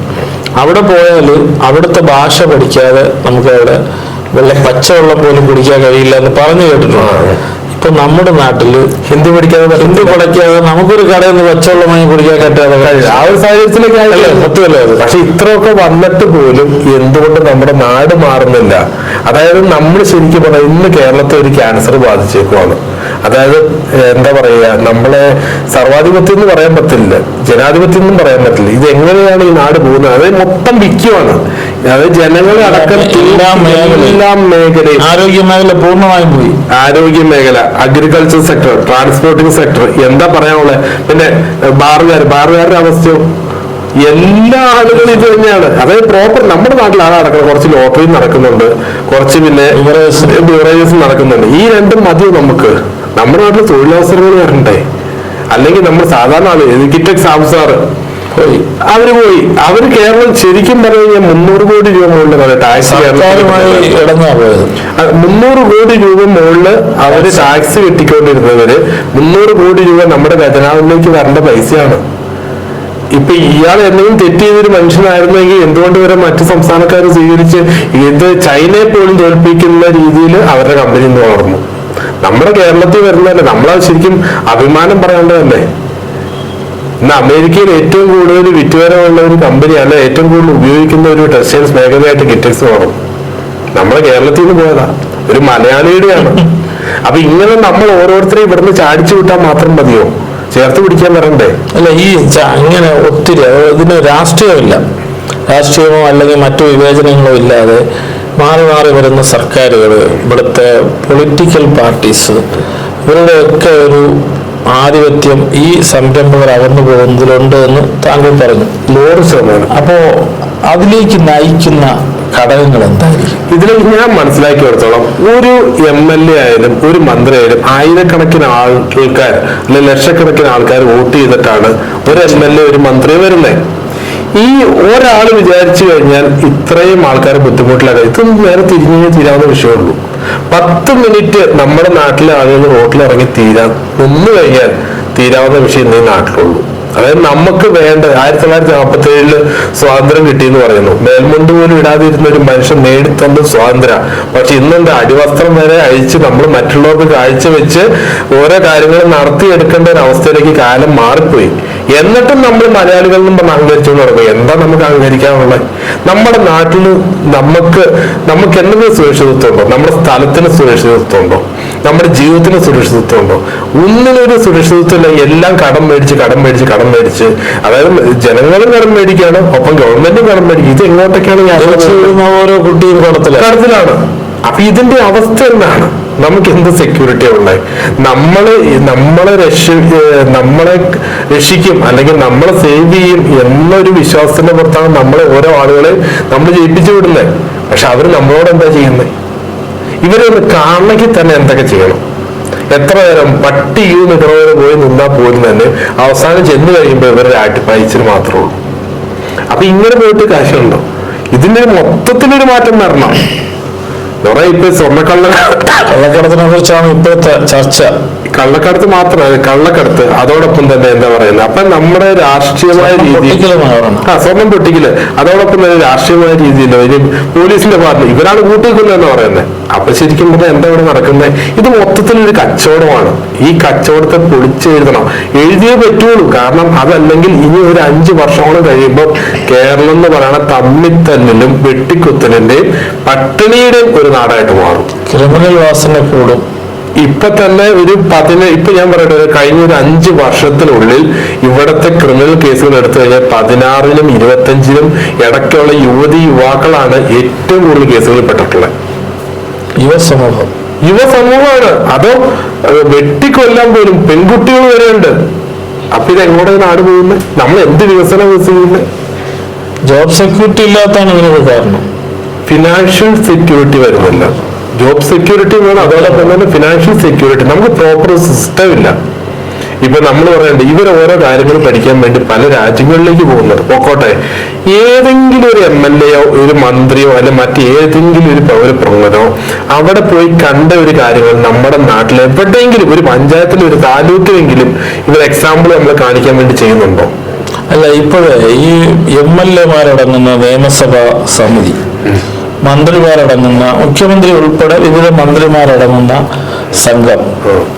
അവിടെ പോയാൽ അവിടുത്തെ ഭാഷ പഠിക്കാതെ നമുക്ക് അവിടെ പച്ചവെള്ളം പോലും കുടിക്കാൻ കഴിയില്ല എന്ന് പറഞ്ഞു കേട്ടിട്ടുണ്ട്. ഇപ്പൊ നമ്മുടെ നാട്ടില് ഹിന്ദി പഠിക്കാതെ നമുക്കൊരു കടയിൽ നിന്ന് പച്ചവെള്ളമായി കുടിക്കാൻ പറ്റാതെ ആ ഒരു സാഹചര്യത്തിലേക്ക്. പക്ഷെ ഇത്രയൊക്കെ വന്നിട്ട് പോലും എന്തുകൊണ്ട് നമ്മുടെ നാട് മാറുന്നില്ല? അതായത് നമ്മൾ ശരിക്കും പറഞ്ഞാൽ ഇന്ന് കേരളത്തിൽ ഒരു ക്യാൻസർ ബാധിച്ചേക്കുവാണ്. അതായത് എന്താ പറയുക, നമ്മളെ സർവാധിപത്യം എന്ന് പറയാൻ പറ്റില്ല, ജനാധിപത്യം എന്നും പറയാൻ പറ്റില്ല. ഇത് എങ്ങനെയാണ് ഈ നാട് പോകുന്നത്? അതായത് മൊത്തം വിൽക്കുവാണ്. അതായത് ജനങ്ങളെ അടക്കം എല്ലാ മേഖലയും, ആരോഗ്യ മേഖല പൂർണ്ണമായും പോയി. ആരോഗ്യ മേഖല, അഗ്രികൾച്ചർ സെക്ടർ, ട്രാൻസ്പോർട്ടിംഗ് സെക്ടർ, എന്താ പറയാനുള്ളത്? പിന്നെ ബാറുകാരുടെ അവസ്ഥയോ എല്ലാ ആളുകളും ഇത് തന്നെയാണ്. അതായത് പ്രോപ്പർ നമ്മുടെ നാട്ടിലാണ് നടക്കുന്നത്. കുറച്ച് ലോട്ടറി നടക്കുന്നുണ്ട്, കുറച്ച് പിന്നെ ബിവറേജസ് നടക്കുന്നുണ്ട്. ഈ രണ്ടും മതിയോ നമുക്ക്? നമ്മുടെ നാട്ടിൽ തൊഴിലവസരങ്ങൾ വരണ്ടേ? അല്ലെങ്കിൽ നമ്മൾ സാധാരണ ആള് കിറ്റക്സ് ആംസാർ അവര് പോയി, അവര് കേരളം ശരിക്കും പറഞ്ഞു കഴിഞ്ഞാൽ 300 കോടി രൂപ മുകളിൽ ടാക്സ് 300 കോടി രൂപ മുകളില് അവര് ടാക്സ് കെട്ടിക്കൊണ്ടിരുന്നവര് 300 കോടി രൂപ നമ്മുടെ ഖജനാവിലേക്ക് വരേണ്ട പൈസയാണ്. ഇപ്പൊ ഇയാൾ എന്തെങ്കിലും തെറ്റ് ചെയ്തൊരു മനുഷ്യനായിരുന്നെങ്കിൽ എന്തുകൊണ്ട് വരെ മറ്റു സംസ്ഥാനക്കാർ സ്വീകരിച്ച് ഇത് ചൈനയെ പോലും തോൽപ്പിക്കുന്ന രീതിയിൽ അവരുടെ കമ്പനി ഇന്ന് വളർന്നു. നമ്മുടെ കേരളത്തിൽ വരുന്നതല്ലേ, നമ്മളത് ശരിക്കും അഭിമാനം പറയേണ്ടതല്ലേ. ഇന്ന് അമേരിക്കയിൽ ഏറ്റവും കൂടുതൽ വിറ്റുവരവുള്ള ഒരു കമ്പനിയല്ല, ഏറ്റവും കൂടുതൽ ഉപയോഗിക്കുന്ന ഒരു ടെക്സ്റ്റൈൽസ് മേഖലയായിട്ട് കിറ്റക്സ് മാറും. നമ്മുടെ കേരളത്തിൽ നിന്ന് പോയതാ, ഒരു മലയാളിയുടെയാണ്. അപ്പൊ ഇങ്ങനെ നമ്മൾ ഓരോരുത്തരെയും ഇവിടുന്ന് ചാടിച്ചു വിട്ടാൽ മാത്രം മതിയോ? ചേർത്ത് പിടിക്കാൻ വരണ്ടേ? അല്ല, ഈ ഇങ്ങനെ ഒത്തിരി ഇതിന് രാഷ്ട്രീയമില്ല, രാഷ്ട്രീയമോ അല്ലെങ്കിൽ മറ്റു വിവേചനങ്ങളോ ഇല്ലാതെ മാറി മാറി വരുന്ന സർക്കാരുകൾ, ഇവിടുത്തെ പൊളിറ്റിക്കൽ പാർട്ടീസ്, ഇവരുടെയൊക്കെ ഒരു ആധിപത്യം ഈ സംരംഭകർ അകന്നു പോകുന്നതിലുണ്ട് എന്ന് താങ്കൾ പറഞ്ഞു. 100%. അപ്പോ അതിലേക്ക് നയിക്കുന്ന ഘടകങ്ങൾ എന്തായിരിക്കും? ഇതിൽ ഞാൻ മനസ്സിലാക്കി കൊടുത്തോളം ഒരു MLA ആയാലും ഒരു മന്ത്രി ആയാലും ആയിരക്കണക്കിന് ആൾക്കാർ അല്ലെങ്കിൽ ലക്ഷക്കണക്കിന് ആൾക്കാർ വോട്ട് ചെയ്തിട്ടാണ് ഒരു MLA ഒരു മന്ത്രി വരുന്നത്. ഈ ഒരാൾ വിചാരിച്ചു കഴിഞ്ഞാൽ ഇത്രയും ആൾക്കാരെ ബുദ്ധിമുട്ടിലാക്കുക, ഇതൊന്നും നേരെ തിരിഞ്ഞു തീരാവുന്ന വിഷയമുള്ളൂ. 10 മിനിറ്റ് നമ്മുടെ നാട്ടിലെ ആളുകൾ റോട്ടിൽ ഇറങ്ങി നിന്ന് കഴിഞ്ഞാൽ തീരാവുന്ന വിഷയം ഈ നാട്ടിലുള്ളൂ. അതായത് നമുക്ക് വേണ്ട 1947 സ്വാതന്ത്ര്യം കിട്ടിയെന്ന് പറയുന്നു. മേൽമുണ്ട് പോലും ഇടാതിരുന്ന ഒരു മനുഷ്യൻ നേടിത്തന്ന സ്വാതന്ത്ര്യം. പക്ഷെ ഇന്നെന്താ, അടിവസ്ത്രം വരെ അഴിച്ച് നമ്മൾ മറ്റുള്ളവർക്ക് കാഴ്ചവെച്ച് ഓരോ കാര്യങ്ങൾ നടത്തിയെടുക്കേണ്ട ഒരു അവസ്ഥയിലേക്ക് കാലം മാറിപ്പോയി. എന്നിട്ടും നമ്മൾ മലയാളികളിൽ നിന്നും അഹങ്കരിച്ചുകൊണ്ട് നടക്കും. എന്താ നമുക്ക് അഹങ്കരിക്കാനുള്ളത്? നമ്മുടെ നാട്ടിൽ നമുക്ക് എന്തെങ്കിലും സുരക്ഷിതത്വം ഉണ്ടോ? നമ്മുടെ സ്ഥലത്തിന് സുരക്ഷിതത്വം ഉണ്ടോ? നമ്മുടെ ജീവിതത്തിന് സുരക്ഷിതത്വം ഉണ്ടോ? ഒന്നിനൊരു സുരക്ഷിതത്വം ഇല്ല. എല്ലാം കടം മേടിച്ച് അതായത് ജനങ്ങളും കടം മേടിക്കുകയാണ്, ഒപ്പം ഗവൺമെന്റും കടം മേടിക്കും. ഇത് എങ്ങോട്ടൊക്കെയാണ് ഓരോ കുട്ടിയും കടത്തിലാണ്. അപ്പൊ ഇതിന്റെ അവസ്ഥ എന്താണ്? നമുക്ക് എന്ത് സെക്യൂരിറ്റി ഉള്ളത്? നമ്മളെ രക്ഷിക്കും അല്ലെങ്കിൽ നമ്മളെ സേവ് ചെയ്യും എന്നൊരു വിശ്വാസത്തിന്റെ പുറത്താണ് നമ്മളെ ഓരോ ആളുകളെ നമ്മൾ ജയിപ്പിച്ചു വിടുന്നത്. പക്ഷെ അവർ നമ്മളോട് എന്താ ചെയ്യുന്നത്? ഇവരൊന്ന് കാണണമെങ്കിൽ തന്നെ എന്തൊക്കെ ചെയ്യണം? എത്ര നേരം പട്ടി നിറവരെ പോയി നിന്നാൽ പോലും തന്നെ അവസാനം ചെന്ന് കഴിയുമ്പോൾ ഇവരുടെ ആട്ടിപ്പായിച്ചിന് മാത്രമേ ഉള്ളൂ. അപ്പൊ ഇങ്ങനെ പോയിട്ട് കാര്യമുണ്ടോ? ഇതിന്റെ മൊത്തത്തിലൊരു മാറ്റം വരണം. ഇപ്പൊ കള്ളക്കടത്തിനെ കുറിച്ചാണ് ഇപ്പോഴത്തെ ചർച്ച. കള്ളക്കടത്ത് മാത്രമല്ല, കള്ളക്കടത്ത് അതോടൊപ്പം തന്നെ എന്താ പറയുന്നത്, അപ്പൊ നമ്മുടെ രാഷ്ട്രീയമായ രീതിയിൽ സ്വർണം പൊട്ടിക്കല്, അതോടൊപ്പം തന്നെ രാഷ്ട്രീയമായ രീതിയിൽ പോലീസിന്റെ ഭാഗത്ത് ഇവരാണ് കൂട്ടിക്കൊണ്ടെന്ന് പറയുന്നത്. അപ്പൊ ശരിക്കും പറഞ്ഞാൽ എന്താ ഇവിടെ നടക്കുന്നത്? ഇത് മൊത്തത്തിലൊരു കച്ചവടമാണ്. ഈ കച്ചവടത്തെ പൊളിച്ചെഴുതണം, എഴുതിയേ പറ്റുള്ളൂ. കാരണം അതല്ലെങ്കിൽ ഇനി ഒരു 5 വർഷത്തോളം കഴിയുമ്പോൾ കേരളം എന്ന് പറയുന്ന തമ്മിത്തല്ലിലും വെട്ടിക്കുത്തലിന്റെയും പട്ടിണിയുടെയും ഒരു നാടായിട്ട് മാറും. ക്രിമിനൽ വാസന കൂടും. ഇപ്പൊ തന്നെ ഇപ്പൊ ഞാൻ പറയട്ടെ, കഴിഞ്ഞ ഒരു 5 വർഷത്തിനുള്ളിൽ ഇവിടത്തെ ക്രിമിനൽ കേസുകൾ എടുത്തു കഴിഞ്ഞാൽ 16-നും 25-നും ഇടയ്ക്കുള്ള യുവാക്കളാണ് ഏറ്റവും കൂടുതൽ കേസുകളിൽ പെട്ടിട്ടുള്ളത്. യുവസമൂഹമാണ്. അതോ വെട്ടിക്കൊല്ലാൻ പോലും പെൺകുട്ടികൾ വരെ ഉണ്ട്. അപ്പൊ ഇത് എങ്ങോട്ട് നാട് പോകുന്നത്? നമ്മൾ എന്ത് വികസനം ചെയ്യുന്നത്? ജോബ് സെക്യൂരിറ്റി ഇല്ലാത്തതാണ് ഇതിനൊക്കെ കാരണം. ഫിനാൻഷ്യൽ സെക്യൂരിറ്റി വരുന്നില്ല. ജോബ് സെക്യൂരിറ്റി വേണം, അതോടൊപ്പം തന്നെ ഫിനാൻഷ്യൽ സെക്യൂരിറ്റി. നമുക്ക് പ്രോപ്പർ സിസ്റ്റം ഇല്ല. ഇപ്പൊ നമ്മൾ പറയണ്ടേ, ഇവർ ഓരോ കാര്യങ്ങൾ പഠിക്കാൻ വേണ്ടി പല രാജ്യങ്ങളിലേക്ക് പോകുന്നത്. പൊക്കോട്ടെ, ഏതെങ്കിലും ഒരു MLA ഒരു മന്ത്രിയോ അല്ലെ മറ്റേതെങ്കിലും ഒരു പൗരപ്രമുഖനോ അവിടെ പോയി കണ്ട ഒരു കാര്യങ്ങൾ നമ്മുടെ നാട്ടിൽ എവിടെയെങ്കിലും ഒരു പഞ്ചായത്തിലും ഒരു താലൂക്കിലെങ്കിലും ഇവർ എക്സാമ്പിൾ നമ്മൾ കാണിക്കാൻ വേണ്ടി ചെയ്യുന്നുണ്ടോ? അല്ല, ഇപ്പോഴേ ഈ MLA-മാരടങ്ങുന്ന നിയമസഭാ സമിതി, മന്ത്രിമാരടങ്ങുന്ന, മുഖ്യമന്ത്രി ഉൾപ്പെടെ വിവിധ മന്ത്രിമാരടങ്ങുന്ന സംഘം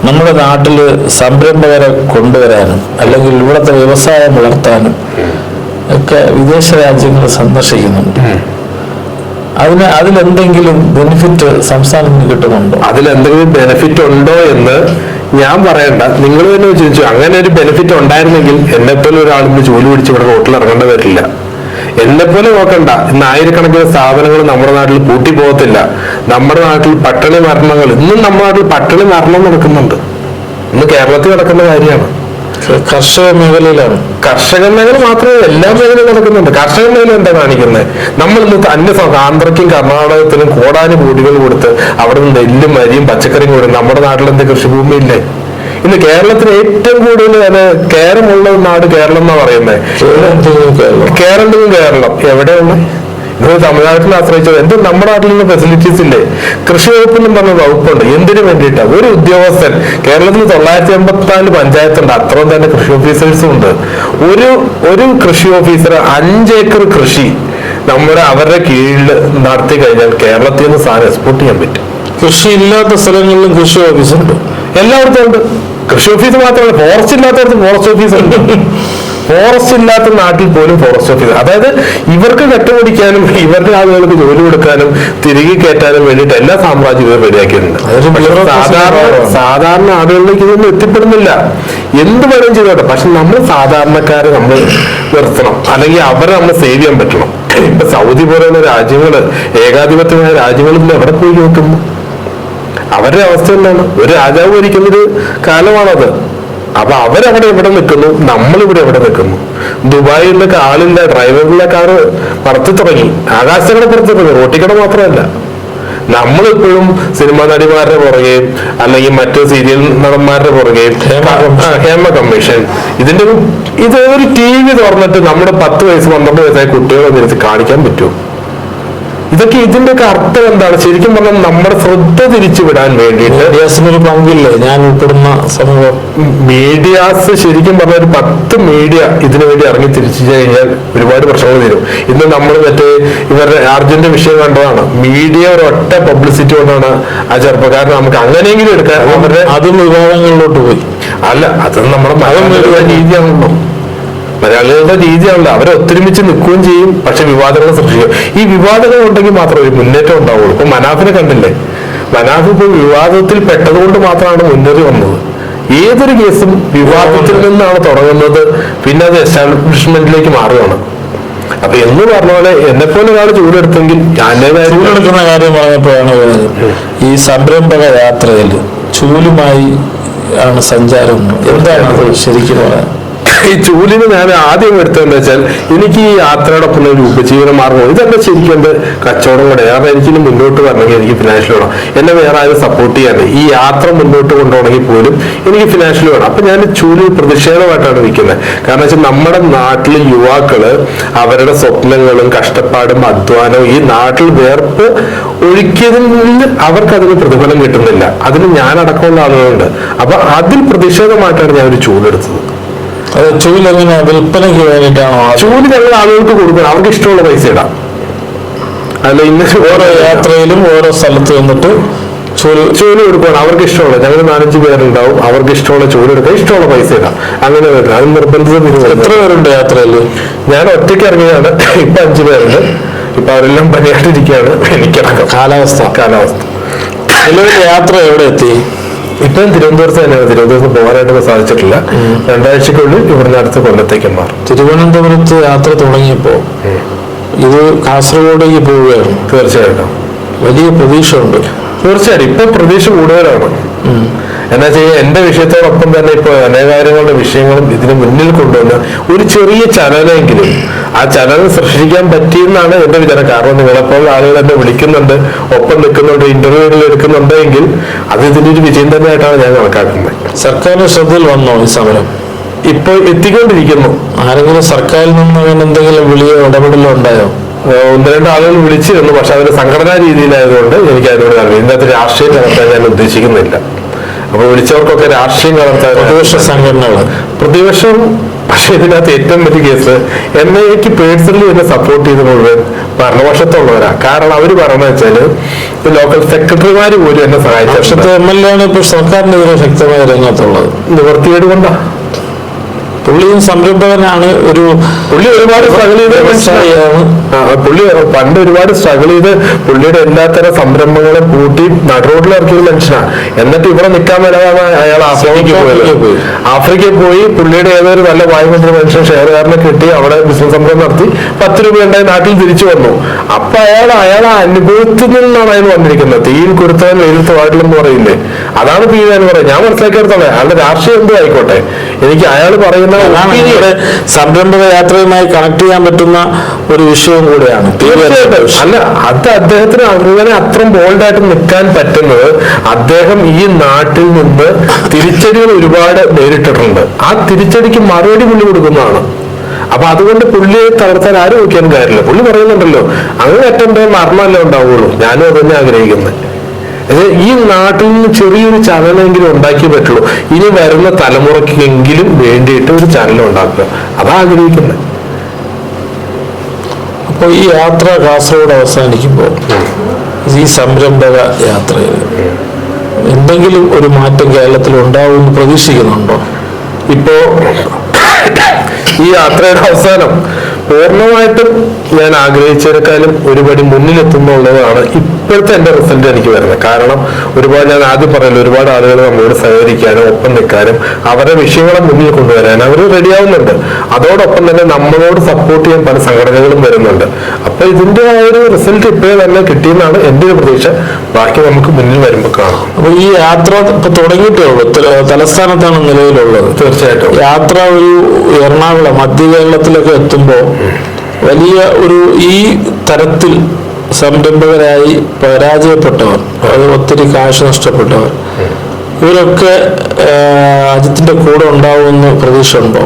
നമ്മുടെ നാട്ടില് സംരംഭകരെ കൊണ്ടുവരാനും അല്ലെങ്കിൽ ഇവിടുത്തെ വ്യവസായം വളർത്താനും ഒക്കെ വിദേശ രാജ്യങ്ങൾ സന്ദർശിക്കുന്നുണ്ട്. അതിലെന്തെങ്കിലും ബെനിഫിറ്റ് സംസ്ഥാനത്തിന് കിട്ടുന്നുണ്ടോ? അതിലെന്തെങ്കിലും ബെനിഫിറ്റ് ഉണ്ടോ എന്ന് ഞാൻ പറയണ്ട, നിങ്ങൾ തന്നെ ചോദിച്ചു. അങ്ങനെ ഒരു ബെനിഫിറ്റ് ഉണ്ടായിരുന്നെങ്കിൽ എന്നെപ്പോലെ ഒരാളിന് ജോലി പിടിച്ച് ഇവിടെ റോട്ടിൽ ഇറങ്ങേണ്ട വരില്ല. എന്നെപ്പോലെ നോക്കണ്ട, ഇന്ന് ആയിരക്കണക്കിന് സ്ഥാപനങ്ങൾ നമ്മുടെ നാട്ടിൽ പൂട്ടി പോകത്തില്ല. നമ്മുടെ നാട്ടിൽ പട്ടിണി മരണങ്ങൾ, ഇന്നും നമ്മുടെ നാട്ടിൽ പട്ടിണി മരണം നടക്കുന്നുണ്ട്. ഇന്ന് കേരളത്തിൽ നടക്കുന്ന കാര്യമാണ്. കർഷക മേഖലയിലാണ്. കർഷക മേഖല മാത്രമേ എല്ലാ മേഖലയും നടക്കുന്നുണ്ട്. കർഷക മേഖല എന്താ കാണിക്കുന്നത്? നമ്മൾ ഇന്ന് ആന്ധ്രയ്ക്കും കർണാടകത്തിനും കോടാനുകോടികൾ കൊടുത്ത് അവിടെ നിന്ന് നെല്ലും അരിയും പച്ചക്കറിയും കൊടുക്കും. നമ്മുടെ നാട്ടിൽ എന്ത് കൃഷിഭൂമി ഇല്ലേ? ഇന്ന് കേരളത്തിന് ഏറ്റവും കൂടുതൽ കേരളമുള്ള നാട് കേരളം എന്നാ പറയുന്നത്. കേരളം എവിടെയുള്ള ഇത് തമിഴ്നാട്ടിൽ ആശ്രയിച്ചത് എന്ത്? നമ്മുടെ നാട്ടിൽ നിന്ന് ഫെസിലിറ്റീസ് ഇല്ലേ? കൃഷി വകുപ്പെന്നും പറഞ്ഞ വകുപ്പുണ്ട്. എന്തിനു വേണ്ടിയിട്ടാ? ഒരു ഉദ്യോഗസ്ഥൻ കേരളത്തിൽ 984 പഞ്ചായത്തുണ്ട്, അത്രയും തന്നെ കൃഷി ഓഫീസേഴ്സും ഉണ്ട്. ഒരു കൃഷി ഓഫീസർ 5 ഏക്കർ കൃഷി അവരുടെ കീഴിൽ നടത്തി കഴിഞ്ഞാൽ കേരളത്തിൽ നിന്ന് സാധനം എക്സ്പോർട്ട് ചെയ്യാൻ പറ്റും. കൃഷി ഇല്ലാത്ത സ്ഥലങ്ങളിലും കൃഷി ഓഫീസുണ്ട്, എല്ലായിടത്തും ഉണ്ട്. കൃഷി ഓഫീസ് മാത്രമല്ല, ഫോറസ്റ്റ് ഇല്ലാത്തടത്ത് ഫോറസ്റ്റ് ഓഫീസ് ഉണ്ട്. ഫോറസ്റ്റ് ഇല്ലാത്ത നാട്ടിൽ പോലും ഫോറസ്റ്റ് ഓഫീസ്. അതായത് ഇവർക്ക് കെട്ടുപിടിക്കാനും ഇവരുടെ ആളുകൾക്ക് ജോലി കൊടുക്കാനും തിരികെ കയറ്റാനും വേണ്ടിയിട്ട് എല്ലാ സാമ്രാജ്യവും ഇവർ റെഡിയാക്കിയിട്ടുണ്ട്. സാധാരണ ആളുകളിലേക്ക് ഇതൊന്നും എത്തിപ്പെടുന്നില്ല. എന്ത് വേണം ചെയ്തോട്ടെ, പക്ഷെ നമ്മൾ സാധാരണക്കാരെ നമ്മൾ നിർത്തണം, അല്ലെങ്കിൽ അവരെ നമ്മൾ സേവ് ചെയ്യാൻ പറ്റണം. ഇപ്പൊ സൗദി പോലെയുള്ള രാജ്യങ്ങള്, ഏകാധിപത്യമായ രാജ്യങ്ങളിൽ എവിടെ പോയി നോക്കുന്നു? അവരുടെ അവസ്ഥ എന്താണ്? ഒരു രാജാവ് ഭരിക്കുന്നൊരു കാലമാണത്. അപ്പൊ അവരവിടെ എവിടെ നിൽക്കുന്നു, നമ്മളിവിടെ എവിടെ നിൽക്കുന്നു? ദുബായിൽ നിന്നൊക്കെ ആളില്ല, ഡ്രൈവറിലെ കാറ് പറത്തി തുടങ്ങി, ആകാശക്കട പറത്തി തുടങ്ങി, റോട്ടിക്കട മാത്രമല്ല. നമ്മളിപ്പോഴും സിനിമാ നടിമാരുടെ പുറകെയും അല്ലെങ്കിൽ മറ്റു സീരിയൽ നടന്മാരുടെ പുറകെയും ഹേമ കമ്മീഷൻ ഇത് ഒരു TV തുറന്നിട്ട് നമ്മുടെ 10 വയസ്സ് 12 വയസ്സായ കുട്ടികളെ നിർത്തി കാണിക്കാൻ പറ്റുമോ? ഇതൊക്കെ ഇതിന്റെയൊക്കെ അർത്ഥം എന്താണ്? ശരിക്കും പറഞ്ഞാൽ നമ്മുടെ ശ്രദ്ധ തിരിച്ചു വിടാൻ വേണ്ടിയിട്ട് ഒരു പങ്കില്ലേ ഞാൻ ഉൾപ്പെടുന്ന സമൂഹം? മീഡിയാസ് ശരിക്കും പറഞ്ഞ ഒരു 10 മീഡിയ ഇതിനു വേണ്ടി ഇറങ്ങി തിരിച്ചു കഴിഞ്ഞാൽ ഒരുപാട് പ്രശ്നങ്ങൾ തരും. ഇന്ന് നമ്മൾ ഇവരുടെ അർജുന്റെ വിഷയം കണ്ടതാണ്. മീഡിയ ഒരൊറ്റ പബ്ലിസിറ്റി കൊണ്ടാണ് ആ ചെറുപ്പക്കാരനെ നമുക്ക് അങ്ങനെയെങ്കിലും എടുക്കാൻ. അവരുടെ അതും വിവാദങ്ങളിലോട്ട് പോയി. അല്ല, അത് നമ്മുടെ മതം രീതിയാണല്ലോ, മലയാളികളുടെ രീതിയാണല്ലോ. അവരെ ഒത്തൊരുമിച്ച് നിൽക്കുകയും ചെയ്യും, പക്ഷെ വിവാദങ്ങൾ സൃഷ്ടിക്കും. ഈ വിവാദങ്ങൾ ഉണ്ടെങ്കിൽ മാത്രമേ ഒരു മുന്നേറ്റം ഉണ്ടാവുള്ളൂ. ഇപ്പൊ മനാഫിനെ കണ്ടില്ലേ? മനാഫ് ഇപ്പൊ വിവാദത്തിൽ പെട്ടതുകൊണ്ട് മാത്രമാണ് മുന്നേറി വന്നത്. ഏതൊരു കേസും വിവാദത്തിൽ നിന്നാണ് തുടങ്ങുന്നത്, പിന്നെ അത് എസ്റ്റാബ്ലിഷ്മെന്റിലേക്ക് മാറുകയാണ്. അപ്പൊ എന്ന് പറഞ്ഞ പോലെ എന്നെപ്പോലെ ഒരാൾ ചൂടെടുത്തെങ്കിൽ ചൂടെടുക്കുന്ന കാര്യം പറഞ്ഞപ്പോഴാണ് ഈ സംരംഭക യാത്രയിൽ ചൂലുമായി ആണ് സഞ്ചാരം. എന്താണ് ശരിക്കും പറയാൻ? ഈ ചൂലിന് ഞാൻ ആദ്യം എടുത്തതെന്ന് വെച്ചാൽ, എനിക്ക് ഈ യാത്രയോടൊപ്പം ഒരു ഉപജീവന മാർഗം, ഇതെന്റെ ശരിക്കും എന്റെ കച്ചവടം കൂടെ. കാരണം എനിക്കിന് മുന്നോട്ട് വരണമെങ്കിൽ എനിക്ക് ഫിനാൻഷ്യൽ വേണം. എന്നെ വേറെ ആരും സപ്പോർട്ട് ചെയ്യാണ്ട് ഈ യാത്ര മുന്നോട്ട് കൊണ്ടുപോകണമെങ്കിൽ പോലും എനിക്ക് ഫിനാൻഷ്യൽ വേണം. അപ്പൊ ഞാൻ ചൂല് പ്രതിഷേധമായിട്ടാണ് നിൽക്കുന്നത്. കാരണം വെച്ചാൽ നമ്മുടെ നാട്ടിലെ യുവാക്കള് അവരുടെ സ്വപ്നങ്ങളും കഷ്ടപ്പാടും അധ്വാനവും ഈ നാട്ടിൽ വേർപ്പ് ഒഴുക്കിയതിൽ അവർക്കതിന് പ്രതിഫലം കിട്ടുന്നില്ല. അതിന് ഞാൻ അടക്കമുള്ള ആളുകളുണ്ട്. അപ്പൊ അതിൽ പ്രതിഷേധമായിട്ടാണ് ഞാൻ ഒരു ചൂലെടുത്തത്. അത് ചൂല് എങ്ങനെ വിൽപ്പനയ്ക്ക് വേണ്ടിയിട്ടാണോ? ചൂല് ഞങ്ങൾ ആളുകൾക്ക് കൊടുക്കണം, അവർക്ക് ഇഷ്ടമുള്ള പൈസ ഇടാം. അല്ല, ഇന്ന് ഓരോ യാത്രയിലും ഓരോ സ്ഥലത്ത് വന്നിട്ട് ചൂല് കൊടുക്കണം, അവർക്ക് ഇഷ്ടമുള്ള. ഞങ്ങൾ 4-5 പേരുണ്ടാവും, അവർക്ക് ഇഷ്ടമുള്ള ചൂല് എടുക്കാം, ഇഷ്ടമുള്ള പൈസ ഇടാം. അങ്ങനെ വരില്ല, അത് നിർബന്ധിത. എത്ര പേരുണ്ട് യാത്രയിൽ? ഞാൻ ഒറ്റയ്ക്ക് ഇറങ്ങിയാണ്. ഇപ്പൊ 5 പേരുണ്ട്. ഇപ്പൊ അവരെല്ലാം പണിയായിട്ടിരിക്കുകയാണ്. എനിക്കടക്കം കാലാവസ്ഥ നിലവിൽ യാത്ര എവിടെ എത്തി? ഇപ്പം തിരുവനന്തപുരത്ത് തന്നെയാണ്. തിരുവനന്തപുരത്ത് പോകാനായിട്ട് സാധിച്ചിട്ടില്ല. 2 ആഴ്ചക്കുള്ളിൽ ഇവിടുന്ന് അടുത്ത് കൊല്ലത്തേക്ക് മാറും. തിരുവനന്തപുരത്ത് യാത്ര തുടങ്ങിയപ്പോ ഇത് കാസർഗോഡേക്ക് പോവുകയാണ്. തീർച്ചയായിട്ടും വലിയ പ്രതീക്ഷ ഉണ്ട്. തീർച്ചയായിട്ടും ഇപ്പൊ പ്രതീക്ഷ കൂടുതലാണ്. എന്നാ ചെയ്യാ, എന്റെ വിഷയത്തോടൊപ്പം തന്നെ ഇപ്പൊ അനേകാര്യങ്ങളുടെ വിഷയങ്ങളും ഇതിന് മുന്നിൽ കൊണ്ടുവന്ന് ഒരു ചെറിയ ചലനെങ്കിലും ആ ചലനം സൃഷ്ടിക്കാൻ പറ്റിയെന്നാണ് എന്റെ വിചാരം. കാരണം നിങ്ങളെപ്പോൾ ആളുകൾ എന്നെ വിളിക്കുന്നുണ്ട്, ഒപ്പം നിൽക്കുന്നുണ്ട്, ഇന്റർവ്യൂകൾ എടുക്കുന്നുണ്ടെങ്കിൽ അത് ഇതിന്റെ ഒരു വിജയം തന്നെയായിട്ടാണ് ഞാൻ കണക്കാക്കുന്നത്. സർക്കാരിന്റെ ശ്രദ്ധയിൽ വന്നോ ഈ സമരം? ഇപ്പൊ എത്തിക്കൊണ്ടിരിക്കുന്നു. ആരെങ്കിലും സർക്കാരിൽ നിന്ന് എന്തെങ്കിലും വിളിയോ ഇടപെടലോ ഉണ്ടായോ? 1-2 ആളുകൾ വിളിച്ചിരുന്നു, പക്ഷെ അതിന് സംഘടനാ രീതിയിലായതുകൊണ്ട് എനിക്ക് അതിനോട് അറിയാം. ഇതിനകത്ത് രാഷ്ട്രീയം കലർത്താൻ ഞാൻ ഉദ്ദേശിക്കുന്നില്ല. അപ്പൊ വിളിച്ചവർക്കൊക്കെ രാഷ്ട്രീയം കലർത്താൻ പ്രതിപക്ഷ സംഘടനകൾ പ്രതിപക്ഷം. പക്ഷെ ഇതിനകത്ത് ഏറ്റവും വലിയ കേസ് എനിക്ക് പേഴ്സണലി എന്നെ സപ്പോർട്ട് ചെയ്ത് മുഴുവൻ ഭരണപക്ഷത്തുള്ളവരാ. കാരണം അവര് പറഞ്ഞ വെച്ചാല് ലോക്കൽ സെക്രട്ടറിമാര് പോലും എന്നെ സഹായിച്ചു. MLA ആണ് ഇപ്പോൾ സർക്കാരിനെതിരെ ശക്തമായ രംഗത്തുള്ളത്. നിവർത്തികേട് കൊണ്ടാ. പുള്ളിയും സംരംഭകനാണ്. പുള്ളി ഒരുപാട് സ്ട്രഗിൾ ചെയ്ത് പുള്ളി പണ്ട് ഒരുപാട് സ്ട്രഗിൾ ചെയ്ത് പുള്ളിയുടെ എല്ലാത്തരം സംരംഭങ്ങളും കൂട്ടി നടുറോഡിൽ ഇറക്കിയ മനുഷ്യനാണ്. എന്നിട്ട് ഇവിടെ നിൽക്കാൻ വരാതെ അയാൾ ആഫ്രിക്കയിൽ പോയി പുള്ളിയുടെ ഏതൊരു നല്ല വായുമന്ത്രി മനുഷ്യൻ ഷെയർകാരനെ കിട്ടി അവിടെ ബിസിനസ് സംരംഭം നടത്തി 10 രൂപ ഉണ്ടായി നാട്ടിൽ തിരിച്ചു വന്നു. അപ്പൊ അയാൾ അനുഭവത്തിൽ നിന്നാണ് അയാൾ വന്നിരിക്കുന്നത്. തീയിൽ കൊടുത്തവൻ വെയിലത്ത് വാടില്ലെന്ന് പറയില്ലേ, അതാണ് പി എന്ന് പറയുന്നത്. ഞാൻ മനസ്സിലാക്കിയെടുത്തോളെ അയാളുടെ രാഷ്ട്രീയം എന്തോ ആയിക്കോട്ടെ, എനിക്ക് അയാൾ പറയുന്ന സംരംഭക യാത്രയുമായി കണക്ട് ചെയ്യാൻ പറ്റുന്ന ഒരു വിഷയവും കൂടിയാണ്. അല്ല, അത് അദ്ദേഹത്തിന് അങ്ങനെ അത്രയും ബോൾഡായിട്ട് നിൽക്കാൻ പറ്റുന്നത് അദ്ദേഹം ഈ നാട്ടിൽ നിന്ന് തിരിച്ചടികൾ ഒരുപാട് നേരിട്ടിട്ടുണ്ട്. ആ തിരിച്ചടിക്ക് മറുപടി പുള്ളി കൊടുക്കുന്നതാണ്. അപ്പൊ അതുകൊണ്ട് പുള്ളിയെ തളർത്താൻ ആരും നോക്കിയാലും കാര്യമില്ല. പുള്ളി പറയുന്നുണ്ടല്ലോ, അങ്ങനെ അറ്റൻ്റെ മരണമല്ലേ ഉണ്ടാവുള്ളൂ. ഞാനും അതന്നെ ആഗ്രഹിക്കുന്നത്. ഈ നാട്ടിൽ നിന്ന് ചെറിയൊരു ചാനലെങ്കിലും ഉണ്ടാക്കിയേ പറ്റുള്ളൂ. ഇനി വരുന്ന തലമുറയ്ക്കെങ്കിലും വേണ്ടിയിട്ട് ഒരു ചാനൽ ഉണ്ടാക്കുക, അതാ ആഗ്രഹിക്കുന്നത്. അപ്പോൾ ഈ യാത്ര കാസർഗോഡ് അവസാനിക്കുമ്പോൾ ഈ സംരംഭക യാത്രയിൽ എന്തെങ്കിലും ഒരു മാറ്റം കേരളത്തിൽ ഉണ്ടാവുമെന്ന് പ്രതീക്ഷിക്കുന്നുണ്ടോ? ഇപ്പോ ഈ യാത്രയുടെ അവസാനം പൂർണ്ണമായിട്ടും ഞാൻ ആഗ്രഹിച്ചതിനേക്കാളും ഒരുപടി മുന്നിലെത്തുന്നുള്ളതാണ് ഇപ്പോഴത്തെ എന്റെ റിസൾട്ട് എനിക്ക് വരുന്നത്. കാരണം ഒരുപാട്, ഞാൻ ആദ്യം പറയല്ലോ, ഒരുപാട് ആളുകൾ നമ്മളോട് സഹകരിക്കാനും ഒപ്പം നിൽക്കാനും അവരുടെ വിഷയങ്ങളെ മുന്നിൽ കൊണ്ടുവരാനും അവർ റെഡിയാവുന്നുണ്ട്. അതോടൊപ്പം തന്നെ നമ്മളോട് സപ്പോർട്ട് ചെയ്യാൻ പല സംഘടനകളും വരുന്നുണ്ട്. അപ്പൊ ഇതിന്റെ ആ ഒരു റിസൾട്ട് ഇപ്പോഴേ തന്നെ കിട്ടിയെന്നാണ് എന്റെ ഒരു പ്രതീക്ഷ. ബാക്കി നമുക്ക് മുന്നിൽ വരുമ്പോൾ കാണാം. അപ്പൊ ഈ യാത്ര ഇപ്പൊ തുടങ്ങിയിട്ടേ ഉള്ളൂ, തലസ്ഥാനത്താണ് നിലവിലുള്ളത്. തീർച്ചയായിട്ടും യാത്ര ഒരു എറണാകുളം, മധ്യ കേരളത്തിലൊക്കെ എത്തുമ്പോൾ വലിയ ഒരു ഈ തരത്തിൽ സംരംഭകരായി പരാജയപ്പെട്ടവർ, അത് ഒത്തിരി കാശ് നഷ്ടപ്പെട്ടവർ, ഇവരൊക്കെ അജിത്തിന്റെ കൂടെ ഉണ്ടാവുമെന്ന് പ്രതീക്ഷ ഉണ്ടോ?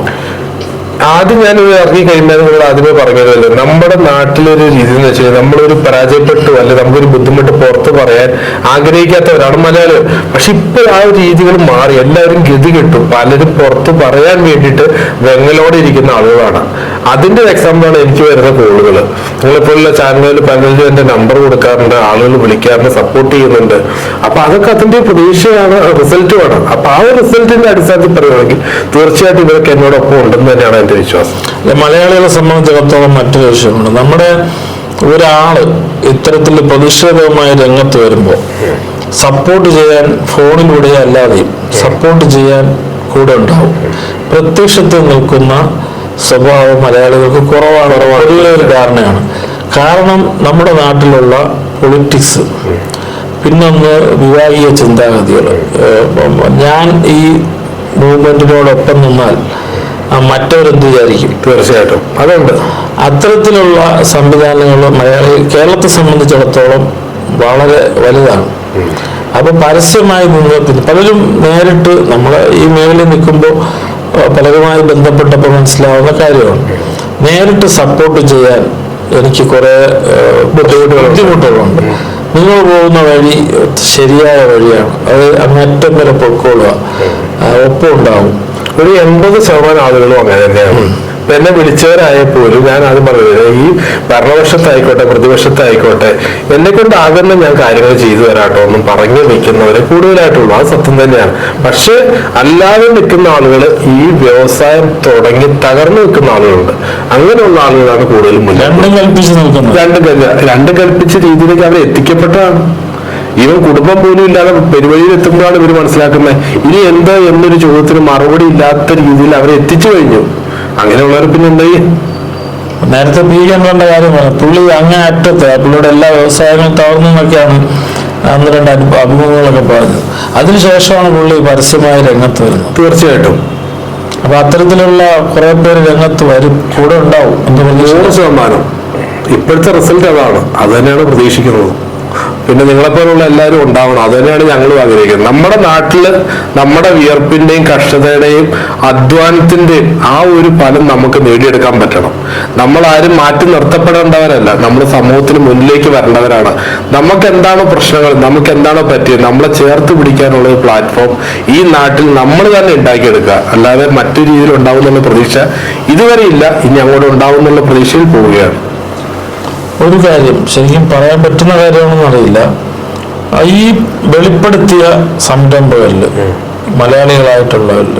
ആദ്യം ഞാനിത് ഇറങ്ങി കഴിഞ്ഞാൽ നിങ്ങൾ ആദ്യമേ പറഞ്ഞതല്ലോ, നമ്മുടെ നാട്ടിലൊരു രീതി എന്ന് വെച്ചാൽ നമ്മളൊരു പരാജയപ്പെട്ടു അല്ലെ നമുക്കൊരു ബുദ്ധിമുട്ട് പുറത്ത് പറയാൻ ആഗ്രഹിക്കാത്തവരാണ് മലയാളികൾ. പക്ഷെ ഇപ്പൊ ആ ഒരു രീതികൾ മാറി, എല്ലാവരും ഗതി കിട്ടും. പലരും പുറത്ത് പറയാൻ വേണ്ടിയിട്ട് വെങ്ങലോടെ ഇരിക്കുന്ന ആളുകളാണ്. അതിന്റെ എക്സാമ്പിളാണ് എനിക്ക് വരുന്ന കോളുകൾ. നിങ്ങളിപ്പോഴുള്ള ചാനലുകളിൽ പലരും എന്റെ നമ്പർ കൊടുക്കാറുണ്ട്, ആളുകൾ വിളിക്കാറുണ്ട്, സപ്പോർട്ട് ചെയ്യുന്നുണ്ട്. അപ്പൊ അതൊക്കെ അതിന്റെ പ്രതീക്ഷയാണ്, റിസൾട്ടുമാണ്. അപ്പൊ ആ ഒരു റിസൾട്ടിന്റെ അടിസ്ഥാനത്തിൽ പറയുകയാണെങ്കിൽ തീർച്ചയായിട്ടും ഇവരൊക്കെ എന്നോടൊപ്പം ഉണ്ടെന്ന് തന്നെയാണ് എന്റെ വിശ്വാസം. മലയാളികളെ സംബന്ധിച്ചിടത്തോളം മറ്റൊരു വിഷയമുണ്ട്. നമ്മുടെ ഒരാള് ഇത്തരത്തിൽ പ്രതിഷേധവുമായി രംഗത്ത് വരുമ്പോൾ സപ്പോർട്ട് ചെയ്യാൻ ഫോണിലൂടെ അല്ലാതെയും സപ്പോർട്ട് ചെയ്യാൻ കൂടെ ഉണ്ടാവും. പ്രത്യക്ഷത്തിൽ നിൽക്കുന്ന സ്വഭാവം മലയാളികൾക്ക് കുറവാണ്, ഒരു ധാരണയാണ്. കാരണം നമ്മുടെ നാട്ടിലുള്ള പൊളിറ്റിക്സ്, പിന്നൊന്ന് വിവാഹിക ചിന്താഗതികൾ. ഞാൻ ഈ മൂവ്മെന്റിനോടൊപ്പം നിന്നാൽ മറ്റവരെന്ത് വിചാരിക്കും? തീർച്ചയായിട്ടും അതുണ്ട്. അത്തരത്തിലുള്ള സംവിധാനങ്ങൾ കേരളത്തെ സംബന്ധിച്ചിടത്തോളം വളരെ വലുതാണ്. അപ്പൊ പരസ്യമായി നിന്ന് പലരും നേരിട്ട് നമ്മളെ ഈ മേഖലയിൽ നിൽക്കുമ്പോൾ പലരുമായി ബന്ധപ്പെട്ടപ്പോൾ മനസ്സിലാവുന്ന കാര്യമാണ്. നേരിട്ട് സപ്പോർട്ട് ചെയ്യാൻ എനിക്ക് കുറെ ബുദ്ധിമുട്ടുകളുണ്ട്. നിങ്ങൾ പോകുന്ന വഴി ശരിയായ വഴിയാണ്, അത് അങ്ങേറ്റം വരെ പൊയ്ക്കൊള്ളുക, ഒപ്പം ഉണ്ടാവും. ഒരു 80% ആളുകളും അങ്ങനെ തന്നെയാണ്. എന്നെ വിളിച്ചവരായപ്പോലും ഞാൻ ആദ്യം പറഞ്ഞത്, ഈ ഭരണപക്ഷത്തായിക്കോട്ടെ പ്രതിപക്ഷത്തായിക്കോട്ടെ എന്നെ കൊണ്ട് ആകുന്ന ഞാൻ കാര്യങ്ങൾ ചെയ്തു തരാട്ടോ ഒന്നും പറഞ്ഞു നിൽക്കുന്നവരെ കൂടുതലായിട്ടുള്ളൂ. അത് സത്യം തന്നെയാണ്. പക്ഷെ അല്ലാതെ നിൽക്കുന്ന ആളുകൾ, ഈ വ്യവസായം തുടങ്ങി തകർന്നു നിൽക്കുന്ന ആളുകളുണ്ട്. അങ്ങനെയുള്ള ആളുകളാണ് കൂടുതലും രണ്ടും കൽപ്പിച്ച രീതിയിലേക്ക് അവർ എത്തിക്കപ്പെട്ടതാണ്. ഇവൻ കുടുംബം പോലും ഇല്ലാതെ പെരുവഴിയിൽ എത്തുമ്പോഴാണ് ഇവർ മനസ്സിലാക്കുന്നത് ഇനി എന്താ എന്നൊരു ചോദ്യത്തിന് മറുപടി ഇല്ലാത്ത രീതിയിൽ അവരെ എത്തിച്ചു കഴിഞ്ഞു. അങ്ങനെയുള്ളവർ പിന്നെ എന്തായി? നേരത്തെ പീകേണ്ട കാര്യമാണ്. പുള്ളി അങ്ങേ അറ്റത്ത് പുള്ളിയുടെ എല്ലാ വ്യവസായങ്ങളും തകർന്നൊക്കെയാണ് അന്ന് രണ്ട് അഭിമുഖങ്ങളൊക്കെ പറഞ്ഞത്. അതിനുശേഷമാണ് പുള്ളി പരസ്യമായ രംഗത്ത് വരുന്നത്. തീർച്ചയായിട്ടും. അപ്പൊ അത്തരത്തിലുള്ള കുറെ പേര് രംഗത്ത് വരും, കൂടെ ഉണ്ടാവും. 100% ഇപ്പോഴത്തെ റിസൾട്ട് അതാണ്. അത് തന്നെയാണ് പ്രതീക്ഷിക്കുന്നത്. പിന്നെ നിങ്ങളെപ്പോലുള്ള എല്ലാവരും ഉണ്ടാവണം, അത് തന്നെയാണ് ഞങ്ങളും ആഗ്രഹിക്കുന്നത്. നമ്മുടെ നാട്ടില് നമ്മുടെ വിയർപ്പിന്റെയും കഷ്ടതയുടെയും അധ്വാനത്തിന്റെയും ആ ഒരു ഫലം നമുക്ക് നേടിയെടുക്കാൻ പറ്റണം. നമ്മൾ ആരും മാറ്റി നിർത്തപ്പെടേണ്ടവരല്ല, നമ്മുടെ സമൂഹത്തിന് മുന്നിലേക്ക് വരേണ്ടവരാണ്. നമുക്ക് എന്താണോ പ്രശ്നങ്ങൾ, നമുക്ക് എന്താണോ പറ്റിയത്, നമ്മളെ ചേർത്ത് പിടിക്കാനുള്ള ഒരു പ്ലാറ്റ്ഫോം ഈ നാട്ടിൽ നമ്മൾ തന്നെ ഉണ്ടാക്കിയെടുക്കുക. അല്ലാതെ മറ്റു രീതിയിൽ ഉണ്ടാവുന്നുള്ള പ്രതീക്ഷ ഇതുവരെ ഇല്ല, ഇനി അങ്ങോട്ട് ഉണ്ടാവുന്നുള്ള പ്രതീക്ഷയിൽ പോവുകയാണ്. ഒരു കാര്യം ശരിക്കും പറയാൻ പറ്റുന്ന കാര്യമാണെന്ന് അറിയില്ല, ഈ വെളിപ്പെടുത്തിയ സംരംഭകരിൽ മലയാളികളായിട്ടുള്ളവരിൽ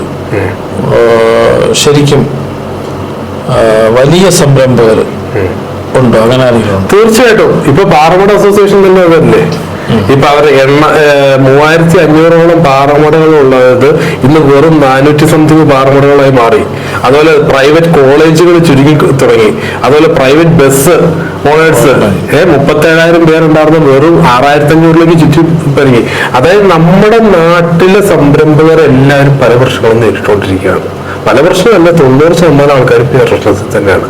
ശരിക്കും വലിയ സംരംഭകർ ഉണ്ടോ? അങ്ങനെ ആരെങ്കിലും? തീർച്ചയായിട്ടും. ഇപ്പൊ പാറമട അസോസിയേഷൻ തന്നെ അതല്ലേ. ഇപ്പൊ അവർ 3500ഓളം പാറമടകൾ ഉള്ളത് ഇന്ന് വെറും 400 സംതിങ് പാറമടകളായി മാറി. അതുപോലെ പ്രൈവറ്റ് കോളേജുകൾ ചുരുങ്ങി തുടങ്ങി. അതുപോലെ പ്രൈവറ്റ് ബസ് ഓണേഴ്സ് 37,000 പേരുണ്ടായിരുന്ന വെറും 6500ലേക്ക് ചുറ്റി പെരുകി. അതായത് നമ്മുടെ നാട്ടിലെ സംരംഭകർ എല്ലാവരും പല പ്രശ്നങ്ങളും നേരിട്ടുകൊണ്ടിരിക്കുകയാണ്. പല പ്രശ്നമല്ല, 90% ആൾക്കാർ പ്രശ്നത്തിൽ തന്നെയാണ്.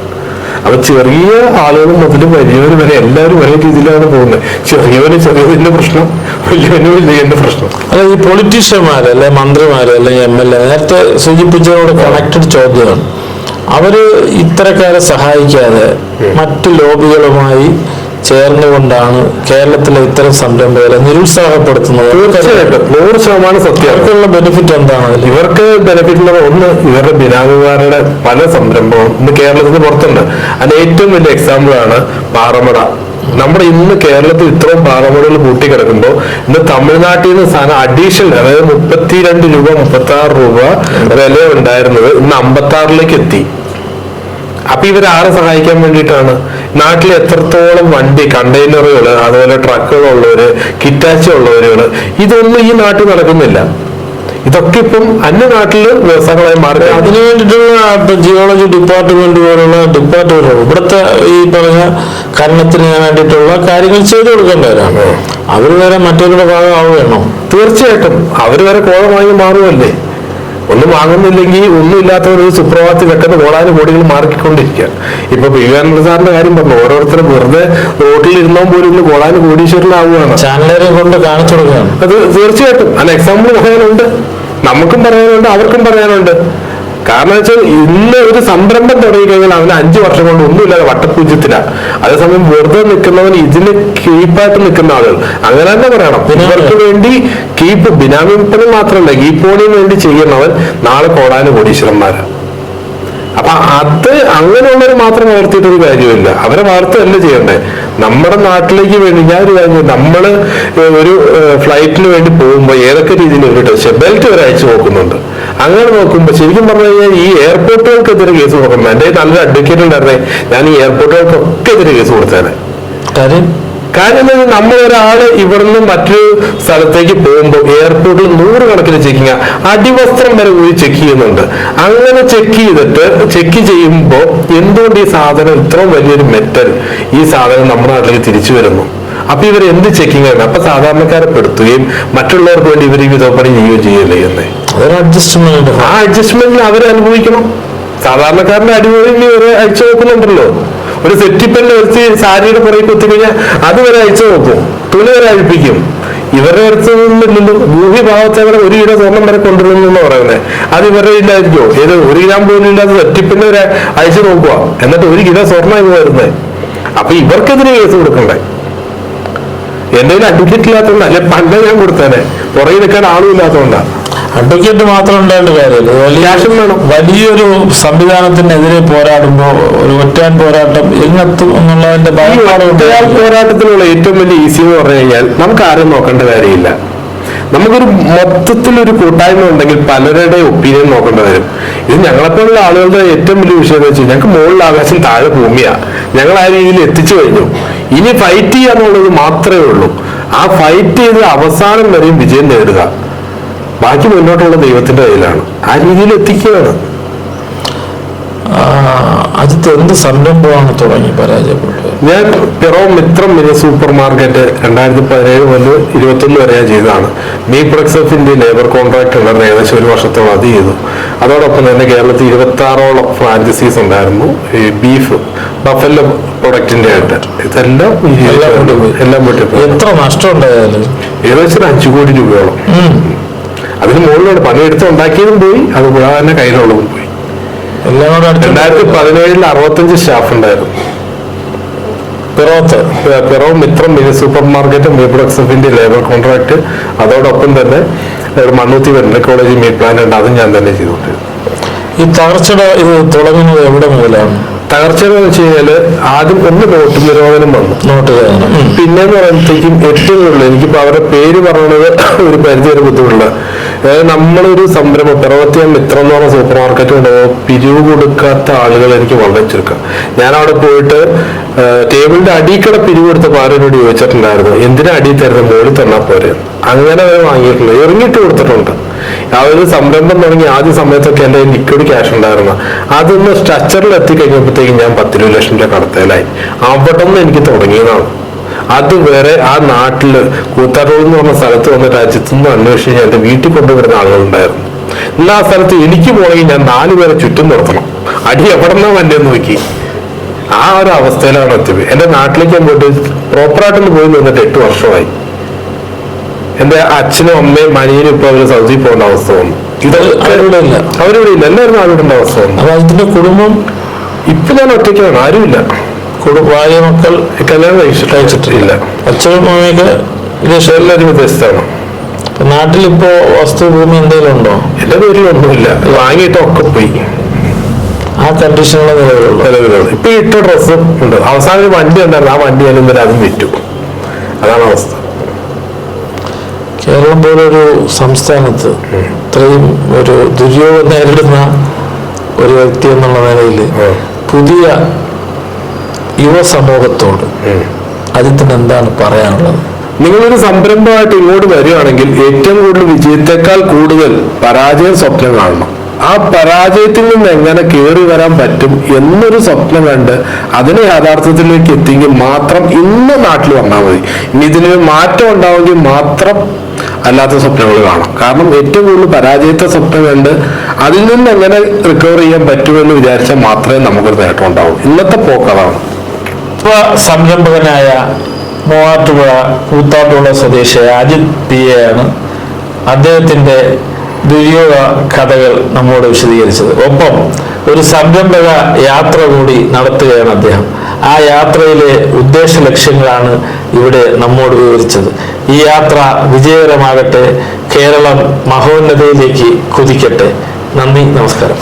അപ്പൊ ചെറിയ ആളുകൾ മുതൽ വലിയവർ വരെ എല്ലാവരും ഒരേ രീതിയിലാണ് പോകുന്നത്. ചെറിയവന്റെ പ്രശ്നം, വലിയവന്റെ പ്രശ്നം. അല്ല, ഈ പൊളിറ്റീഷ്യന്മാര് അല്ലെ മന്ത്രിമാര് അല്ലെങ്കിൽ MLA നേരത്തെ സൂചിപ്പിച്ചതോട് കണക്റ്റഡ് ചോദ്യമാണ്. അവര് ഇത്തരക്കാരെ സഹായിക്കാതെ മറ്റു ലോബികളുമായി ചേർന്നുകൊണ്ടാണ് കേരളത്തിലെ ഇത്തരം സംരംഭകരെ നിരുത്സാഹപ്പെടുത്തുന്നത്. തീർച്ചയായിട്ടും 100% സത്യം. അവർക്കുള്ള ബെനിഫിറ്റ് എന്താണ്? ഇവർക്ക് ബെനിഫിറ്റ് ഉള്ളത് ഒന്ന്, ഇവരുടെ ബിനാമിമാരുടെ പല സംരംഭവും ഇന്ന് കേരളത്തിന് പുറത്തുണ്ട്. അതിന് ഏറ്റവും വലിയ എക്സാമ്പിൾ ആണ് പാറമട. നമ്മുടെ ഇന്ന് കേരളത്തിൽ ഇത്രയും പാറമടകൾ കൂട്ടിക്കിടക്കുമ്പോൾ ഇന്ന് തമിഴ്നാട്ടിൽ നിന്ന് സാധനം അഡീഷണൽ, അതായത് 32 രൂപ 36 രൂപ വില ഉണ്ടായിരുന്നത് ഇന്ന് 56 എത്തി. അപ്പൊ ഇവരാരെ സഹായിക്കാൻ വേണ്ടിയിട്ടാണ്? നാട്ടിൽ എത്രത്തോളം വണ്ടി, കണ്ടെയ്നറുകൾ, അതുപോലെ ട്രക്കുകളുള്ളവര്, കിറ്റാച്ചി ഉള്ളവരുകള്, ഇതൊന്നും ഈ നാട്ടിൽ നടക്കുന്നില്ല. ഇതൊക്കെ ഇപ്പം അന്യനാട്ടില് വ്യവസായങ്ങളായി മാറി. അതിനു വേണ്ടിയിട്ടുള്ള ജിയോളജി ഡിപ്പാർട്ട്മെന്റ് പോലുള്ള ഡിപ്പാർട്ട്മെന്റ് ഇവിടുത്തെ ഈ പറഞ്ഞ ഖനനത്തിന് വേണ്ടിയിട്ടുള്ള കാര്യങ്ങൾ ചെയ്തു കൊടുക്കേണ്ടവരാണ്. അവർ വരെ മറ്റവരുടെ ഭാഗമാവുകയാണോ? തീർച്ചയായിട്ടും അവർ വരെ കോളമായി മാറുമല്ലേ. ഒന്നും വാങ്ങുന്നില്ലെങ്കിൽ ഒന്നും ഇല്ലാത്തവർ ഒരു സുപ്രഭാതത്തിൽ വെക്കുന്ന കോടികൾ മാറിക്കൊണ്ടിരിക്കുക. ഇപ്പൊ PV സാറിന്റെ കാര്യം പറഞ്ഞു, ഓരോരുത്തരും വെറുതെ റോഡിൽ ഇരുന്നോ പോലും ഇന്ന് കോടീശ്വരനാവുകയാണ്. ചാനലുകാരെ കൊണ്ട് കാണിച്ചു കൊടുക്കുകയാണ്. അത് തീർച്ചയായിട്ടും. അല്ല, എക്സാമ്പിൾ പറയാനുണ്ട്, നമുക്കും പറയാനുണ്ട്, അവർക്കും പറയാനുണ്ട്. കാരണം വെച്ചാൽ ഇന്ന് ഒരു സംരംഭം തുടങ്ങിക്കഴിഞ്ഞാൽ അവന് 5 വർഷം കൊണ്ട് ഒന്നുമില്ലാതെ വട്ടപൂജ്യത്തിലാണ്. അതേസമയം വെറുതെ നിൽക്കുന്നവൻ ഇതിന് കീപ്പായിട്ട് നിൽക്കുന്ന ആളുകൾ അങ്ങനെ തന്നെ പറയണം. ഇവർക്ക് വേണ്ടി കീപ്പ് ബിനാമി വിൽപ്പന മാത്രമല്ല, കീപ്പോണിന് വേണ്ടി ചെയ്യുന്നവൻ നാളെ കോടീശ്വരന്മാരാണ്. അപ്പൊ അത് അങ്ങനെയുള്ളവർ മാത്രം വളർത്തിയിട്ടൊരു കാര്യമില്ല. അവരെ വളർത്തുകയല്ല ചെയ്യണ്ടേ. നമ്മുടെ നാട്ടിലേക്ക് വേണ്ടി ഞാനൊരു കാര്യം, നമ്മള് ഒരു ഫ്ലൈറ്റിന് വേണ്ടി പോകുമ്പോൾ ഏതൊക്കെ രീതിയിൽ ബെൽറ്റ് വരെ അയച്ചു നോക്കുന്നുണ്ട്. അങ്ങനെ നോക്കുമ്പോൾ ശരിക്കും പറഞ്ഞു കഴിഞ്ഞാൽ ഈ എയർപോർട്ടുകൾക്കെതിരെ കേസ് കൊടുക്കണം. എന്റെ നല്ലൊരു അഡ്വക്കേറ്റ് ഉണ്ടായിരുന്നേ, ഞാൻ ഈ എയർപോർട്ടുകൾക്കൊക്കെ എതിരെ കേസ് കൊടുത്തേനെ. കാരണം നമ്മളൊരാള് ഇവിടുന്ന് മറ്റൊരു സ്ഥലത്തേക്ക് പോകുമ്പോൾ എയർപോർട്ടിൽ 100 കണക്കിന് ചെക്കിങ്, അടിവസ്ത്രം വരെ പോയി ചെക്ക് ചെയ്യുന്നുണ്ട്. അങ്ങനെ ചെക്ക് ചെയ്യുമ്പോൾ എന്തുകൊണ്ട് ഈ സാധനം ഇത്രയും വലിയൊരു മെറ്റൽ ഈ സാധനം നമ്മുടെ നാട്ടിലേക്ക് തിരിച്ചു വരുന്നു? അപ്പൊ ഇവർ എന്ത് ചെക്കിങ് ആണ്? അപ്പൊ സാധാരണക്കാരെ പെടുത്തുകയും മറ്റുള്ളവർക്ക് വേണ്ടി ഇവർ ഈ വിധപ്പണി ചെയ്യുകയും ചെയ്യല്ലേ എന്ന്. ആ അഡ്ജസ്റ്റ്മെന്റിൽ അവർ അനുഭവിക്കണം. സാധാരണക്കാരന്റെ അടിപൊളി ഇവരെ അയച്ചു നോക്കുന്നുണ്ടല്ലോ. ഒരു സെറ്റിപ്പന്നെ വെച്ച് സാരിയുടെ പുറകെ കുത്തിക്കഴിഞ്ഞാൽ അത് വരെ അയച്ചു നോക്കും, തുണി വരെ അഴിപ്പിക്കും. ഇവരുടെ അടുത്ത് നിന്നില്ലല്ലോ. ഭൂമിഭാഗത്തെ അവിടെ 1 കിലോ സ്വർണം വരെ കൊണ്ടുവരുന്നു പറയുന്നത്. അത് ഇവരുടെ ഇല്ലായിരിക്കോ? ഏത് 1 ഗ്രാം പോലും ഇല്ലാതെ സെറ്റിപ്പിന്നെ വരെ അയച്ചു നോക്കുക. എന്നിട്ട് 1 കിലോ സ്വർണ്ണം ഇത് വരുന്നത്. അപ്പൊ ഇവർക്കെതിരെ കേസ് കൊടുക്കണ്ടേ? എന്റെ അഡ്വക്കേറ്റ് ഇല്ലാത്തതുകൊണ്ട്, അല്ലെ പണ്ടേ ഞാൻ കൊടുത്തേനെ. പുറകെ നിൽക്കാൻ ആളും ഇല്ലാത്തതുകൊണ്ടാണ്. അഡ്വക്കേറ്റ് മാത്രം ഉണ്ടായിട്ട് കാര്യമില്ല. വലിയൊരു സംവിധാനത്തിനെതിരെ പോരാടുമ്പോൾ ഒരു ഒറ്റയാൻ പോരാട്ടം എങ്ങെത്തും എന്നുള്ളതിന്റെ പോരാട്ടത്തിലുള്ള ഏറ്റവും വലിയ ഈസി എന്ന് പറഞ്ഞു കഴിഞ്ഞാൽ നമുക്ക് ആരും നോക്കേണ്ട കാര്യമില്ല. നമുക്കൊരു മൊത്തത്തിലൊരു കൂട്ടായ്മ ഉണ്ടെങ്കിൽ പലരുടെ ഒപ്പീനിയൻ നോക്കേണ്ടി വരും. ഇത് ഞങ്ങളെപ്പോലുള്ള ആളുകളുടെ ഏറ്റവും വലിയ വിഷയം എന്ന് വെച്ചാൽ ഞങ്ങൾക്ക് മുകളിൽ ആകാശം താഴെ ഭൂമിയാ. ഞങ്ങൾ ആ രീതിയിൽ എത്തിച്ചു കഴിഞ്ഞു. ഇനി ഫൈറ്റ് ചെയ്യാന്നുള്ളത് മാത്രമേ ഉള്ളൂ. ആ ഫൈറ്റ് ചെയ്ത് അവസാനം വരെയും വിജയം നേടുക. ബാക്കി മുന്നോട്ടുള്ള ദൈവത്തിന്റെ കയ്യിലാണ്. ആ രീതിയിൽ എത്തിക്കുകയാണ്. അജിത്ത് എന്ത് സംരംഭമാണ് തുടങ്ങി പരാജയപ്പെട്ടത്? ഞാൻ Piravom Mithram mini super market 2017 മുതൽ 2021 വരെ ഞാൻ ചെയ്തതാണ്. മീ പ്രൊഡക്ട്സ് ലേബർ കോൺട്രാക്ട് ഉണ്ടായിരുന്നു. ഏകദേശം 1 വർഷത്തോളം അത് ചെയ്തു. അതോടൊപ്പം തന്നെ കേരളത്തിൽ 26ഓളം ഫ്രാഞ്ചൈസീസ് ഉണ്ടായിരുന്നു. ഈ ബീഫ് ബഫല്ലോ പ്രൊഡക്റ്റിന്റെ ആയിട്ട് ഇതെല്ലാം എല്ലാം വിട്ടു. എത്ര നഷ്ടം ഉണ്ടായാലും ഏകദേശം 5 കോടി രൂപയോളം. അതിന് മുകളിലുള്ള പണിയെടുത്ത് ഉണ്ടാക്കിയതും പോയി, അത് കൂടാതെ തന്നെ കയ്യിലുള്ളതും പോയി. 2017 65 സ്റ്റാഫ് ഉണ്ടായിരുന്നു. Piravam Mithram mini super market മീ പ്രൊഡക്ട്സ് ലേബർ കോൺട്രാക്ട്, അതോടൊപ്പം തന്നെ Mannuthy veterinary college meat plant ഉണ്ട്, അതും ഞാൻ തന്നെ ചെയ്തുകൊണ്ടിരുന്നു. ഈ തകർച്ചയുടെ ഇത് തുടങ്ങുന്നത് എവിടെ മുതലാണ്? തകർച്ചയെന്ന് വെച്ച് കഴിഞ്ഞാല് ആദ്യം ഒന്ന് നോട്ട് നിരോധനം വന്നു. പിന്നെന്ന് പറയുമ്പോഴത്തേക്കും ഏറ്റവും കൂടുതൽ എനിക്കിപ്പോ അവരുടെ പേര് പറയുന്നത് ഒരു പരിധി വരെ ബുദ്ധിമുട്ടുള്ള, അതായത് നമ്മളൊരു സംരംഭം പിറവത്തിയ മിത്രം എന്ന് പറഞ്ഞ സൂപ്പർ മാർക്കറ്റ് കൊണ്ടുപോകുമ്പോൾ പിരിവ് കൊടുക്കാത്ത ആളുകൾ എനിക്ക് വളരെ ചുരുക്കം. ഞാൻ അവിടെ പോയിട്ട് ടേബിളിന്റെ അടിക്കടെ പിരിവ് കൊടുത്തപ്പോൾ ആരോട് ചോദിച്ചിട്ടുണ്ടായിരുന്നു, എന്തിനാ അടി തരുന്നത്, മുകളിൽ തന്നാൽ പോരെ. അങ്ങനെ അവർ വാങ്ങിയിട്ടുണ്ട്, ഇറങ്ങിയിട്ട് കൊടുത്തിട്ടുണ്ട്. ആ ഒരു സംരംഭം തുടങ്ങി ആദ്യ സമയത്തൊക്കെ എൻ്റെ ലിക്വിഡ് ക്യാഷ് ഉണ്ടായിരുന്നു. അതൊന്ന് സ്ട്രക്ചറിൽ എത്തിക്കഴിഞ്ഞപ്പോഴത്തേക്കും ഞാൻ 10 ലക്ഷം രൂപ കടത്തലായി. അവിടെ നിന്ന് എനിക്ക് തുടങ്ങിയതാണ്. അതുവരെ ആ നാട്ടില് കൂത്താറോഡ് എന്ന് പറഞ്ഞ സ്ഥലത്ത് വന്നിട്ട് അജിത്തുനിന്ന് അന്വേഷിച്ച് എന്റെ വീട്ടിൽ കൊണ്ടുവരുന്ന ആളുകളുണ്ടായിരുന്നു. ഇന്ന് ആ സ്ഥലത്ത് എനിക്ക് പോകണമെങ്കിൽ ഞാൻ 4 പേരെ ചുറ്റും നിർത്തണം, അടി എവിടെ നിന്നാ വണ്ടി നോക്കി. ആ ഒരു അവസ്ഥയിലാണ് എത്തിയത്. എന്റെ നാട്ടിലേക്ക് ഞാൻ പോയിട്ട് പ്രോപ്പറായിട്ടൊന്ന് പോയി നിന്നിട്ട് 8 വർഷമായി. എന്റെ അച്ഛനും അമ്മയും അനിയനും ഇപ്പൊ അവര് സൗദി പോകുന്ന അവസ്ഥ വന്നു. അവരിവിടെ ഇല്ല, എല്ലാവരും നാടുവിടേണ്ട അവസ്ഥ വന്നു. അപ്പൊ അതിന്റെ കുടുംബം ഇപ്പൊ ഞാൻ ഒറ്റയ്ക്കാണ്, ആരുമില്ല. ഭാര്യ മക്കൾ കല്യാണം കഴിച്ചിട്ടില്ല. അച്ഛനും അമ്മയൊക്കെ എല്ലാവരും വിദേശത്താണ്. നാട്ടിലിപ്പോ വസ്തുഭൂമി എന്തെങ്കിലും ഉണ്ടോ? എന്റെ പേരിലൊന്നുമില്ല, വാങ്ങിയിട്ടൊക്കെ പോയി. ആ കണ്ടീഷനുള്ള നിലവിലുള്ളൂ. ഇപ്പൊ ഇട്ട ഡ്രസ്സും ഉണ്ട്. അവസാനം ഒരു വണ്ടി ഉണ്ടായിരുന്നു, ആ വണ്ടി ഞാൻ ഇന്നലെ അതും വിറ്റു. അതാണ് അവസ്ഥ. കേരളം പോലൊരു സംസ്ഥാനത്ത് ഇത്രയും ഒരു ദുര്യോഗം നേരിടുന്ന ഒരു വ്യക്തി എന്നുള്ള നിലയിൽ പുതിയ യുവസമൂഹത്തോട് അജിത്തിന് എന്താണ് പറയാനുള്ളത്? നിങ്ങളൊരു സംരംഭമായിട്ട് ഇങ്ങോട്ട് വരികയാണെങ്കിൽ ഏറ്റവും കൂടുതൽ വിജയത്തെക്കാൾ കൂടുതൽ പരാജയം സ്വപ്നം കാണണം. ആ പരാജയത്തിൽ നിന്ന് എങ്ങനെ കയറി വരാൻ പറ്റും എന്നൊരു സ്വപ്നം കണ്ട് അതിനെ യാഥാർത്ഥ്യത്തിലേക്ക് എത്തിയെങ്കിൽ മാത്രം ഇന്ന് നാട്ടിൽ വന്നാൽ മതി. ഇനി ഇതിന് മാറ്റം ഉണ്ടാവുമെങ്കിൽ മാത്രം അല്ലാത്ത സ്വപ്നങ്ങൾ കാണാം. കാരണം ഏറ്റവും കൂടുതൽ പരാജയത്തെ സ്വപ്നം കണ്ട് അതിൽ നിന്ന് എങ്ങനെ റിക്കവർ ചെയ്യാൻ പറ്റുമെന്ന് വിചാരിച്ചാൽ മാത്രമേ നമുക്കൊരു നേട്ടം ഉണ്ടാവൂ. ഇന്നത്തെ പോക്കതാണ്. സംരംഭകനായ മൂവാറ്റുപുഴ കൂത്താട്ടുകുള സ്വദേശി അജിത് പി എ ആണ് അദ്ദേഹത്തിന്റെ ദുര്യോഗ കഥകൾ നമ്മോട് വിശദീകരിച്ചത്. ഒപ്പം ഒരു സംരംഭക യാത്ര കൂടി നടത്തുകയാണ് അദ്ദേഹം. ആ യാത്രയിലെ ഉദ്ദേശ ലക്ഷ്യങ്ങളാണ് ഇവിടെ നമ്മോട് വിവരിച്ചത്. ഈ യാത്ര വിജയകരമാകട്ടെ, കേരളം മഹോന്നതയിലേക്ക് കുതിക്കട്ടെ. നന്ദി, നമസ്കാരം.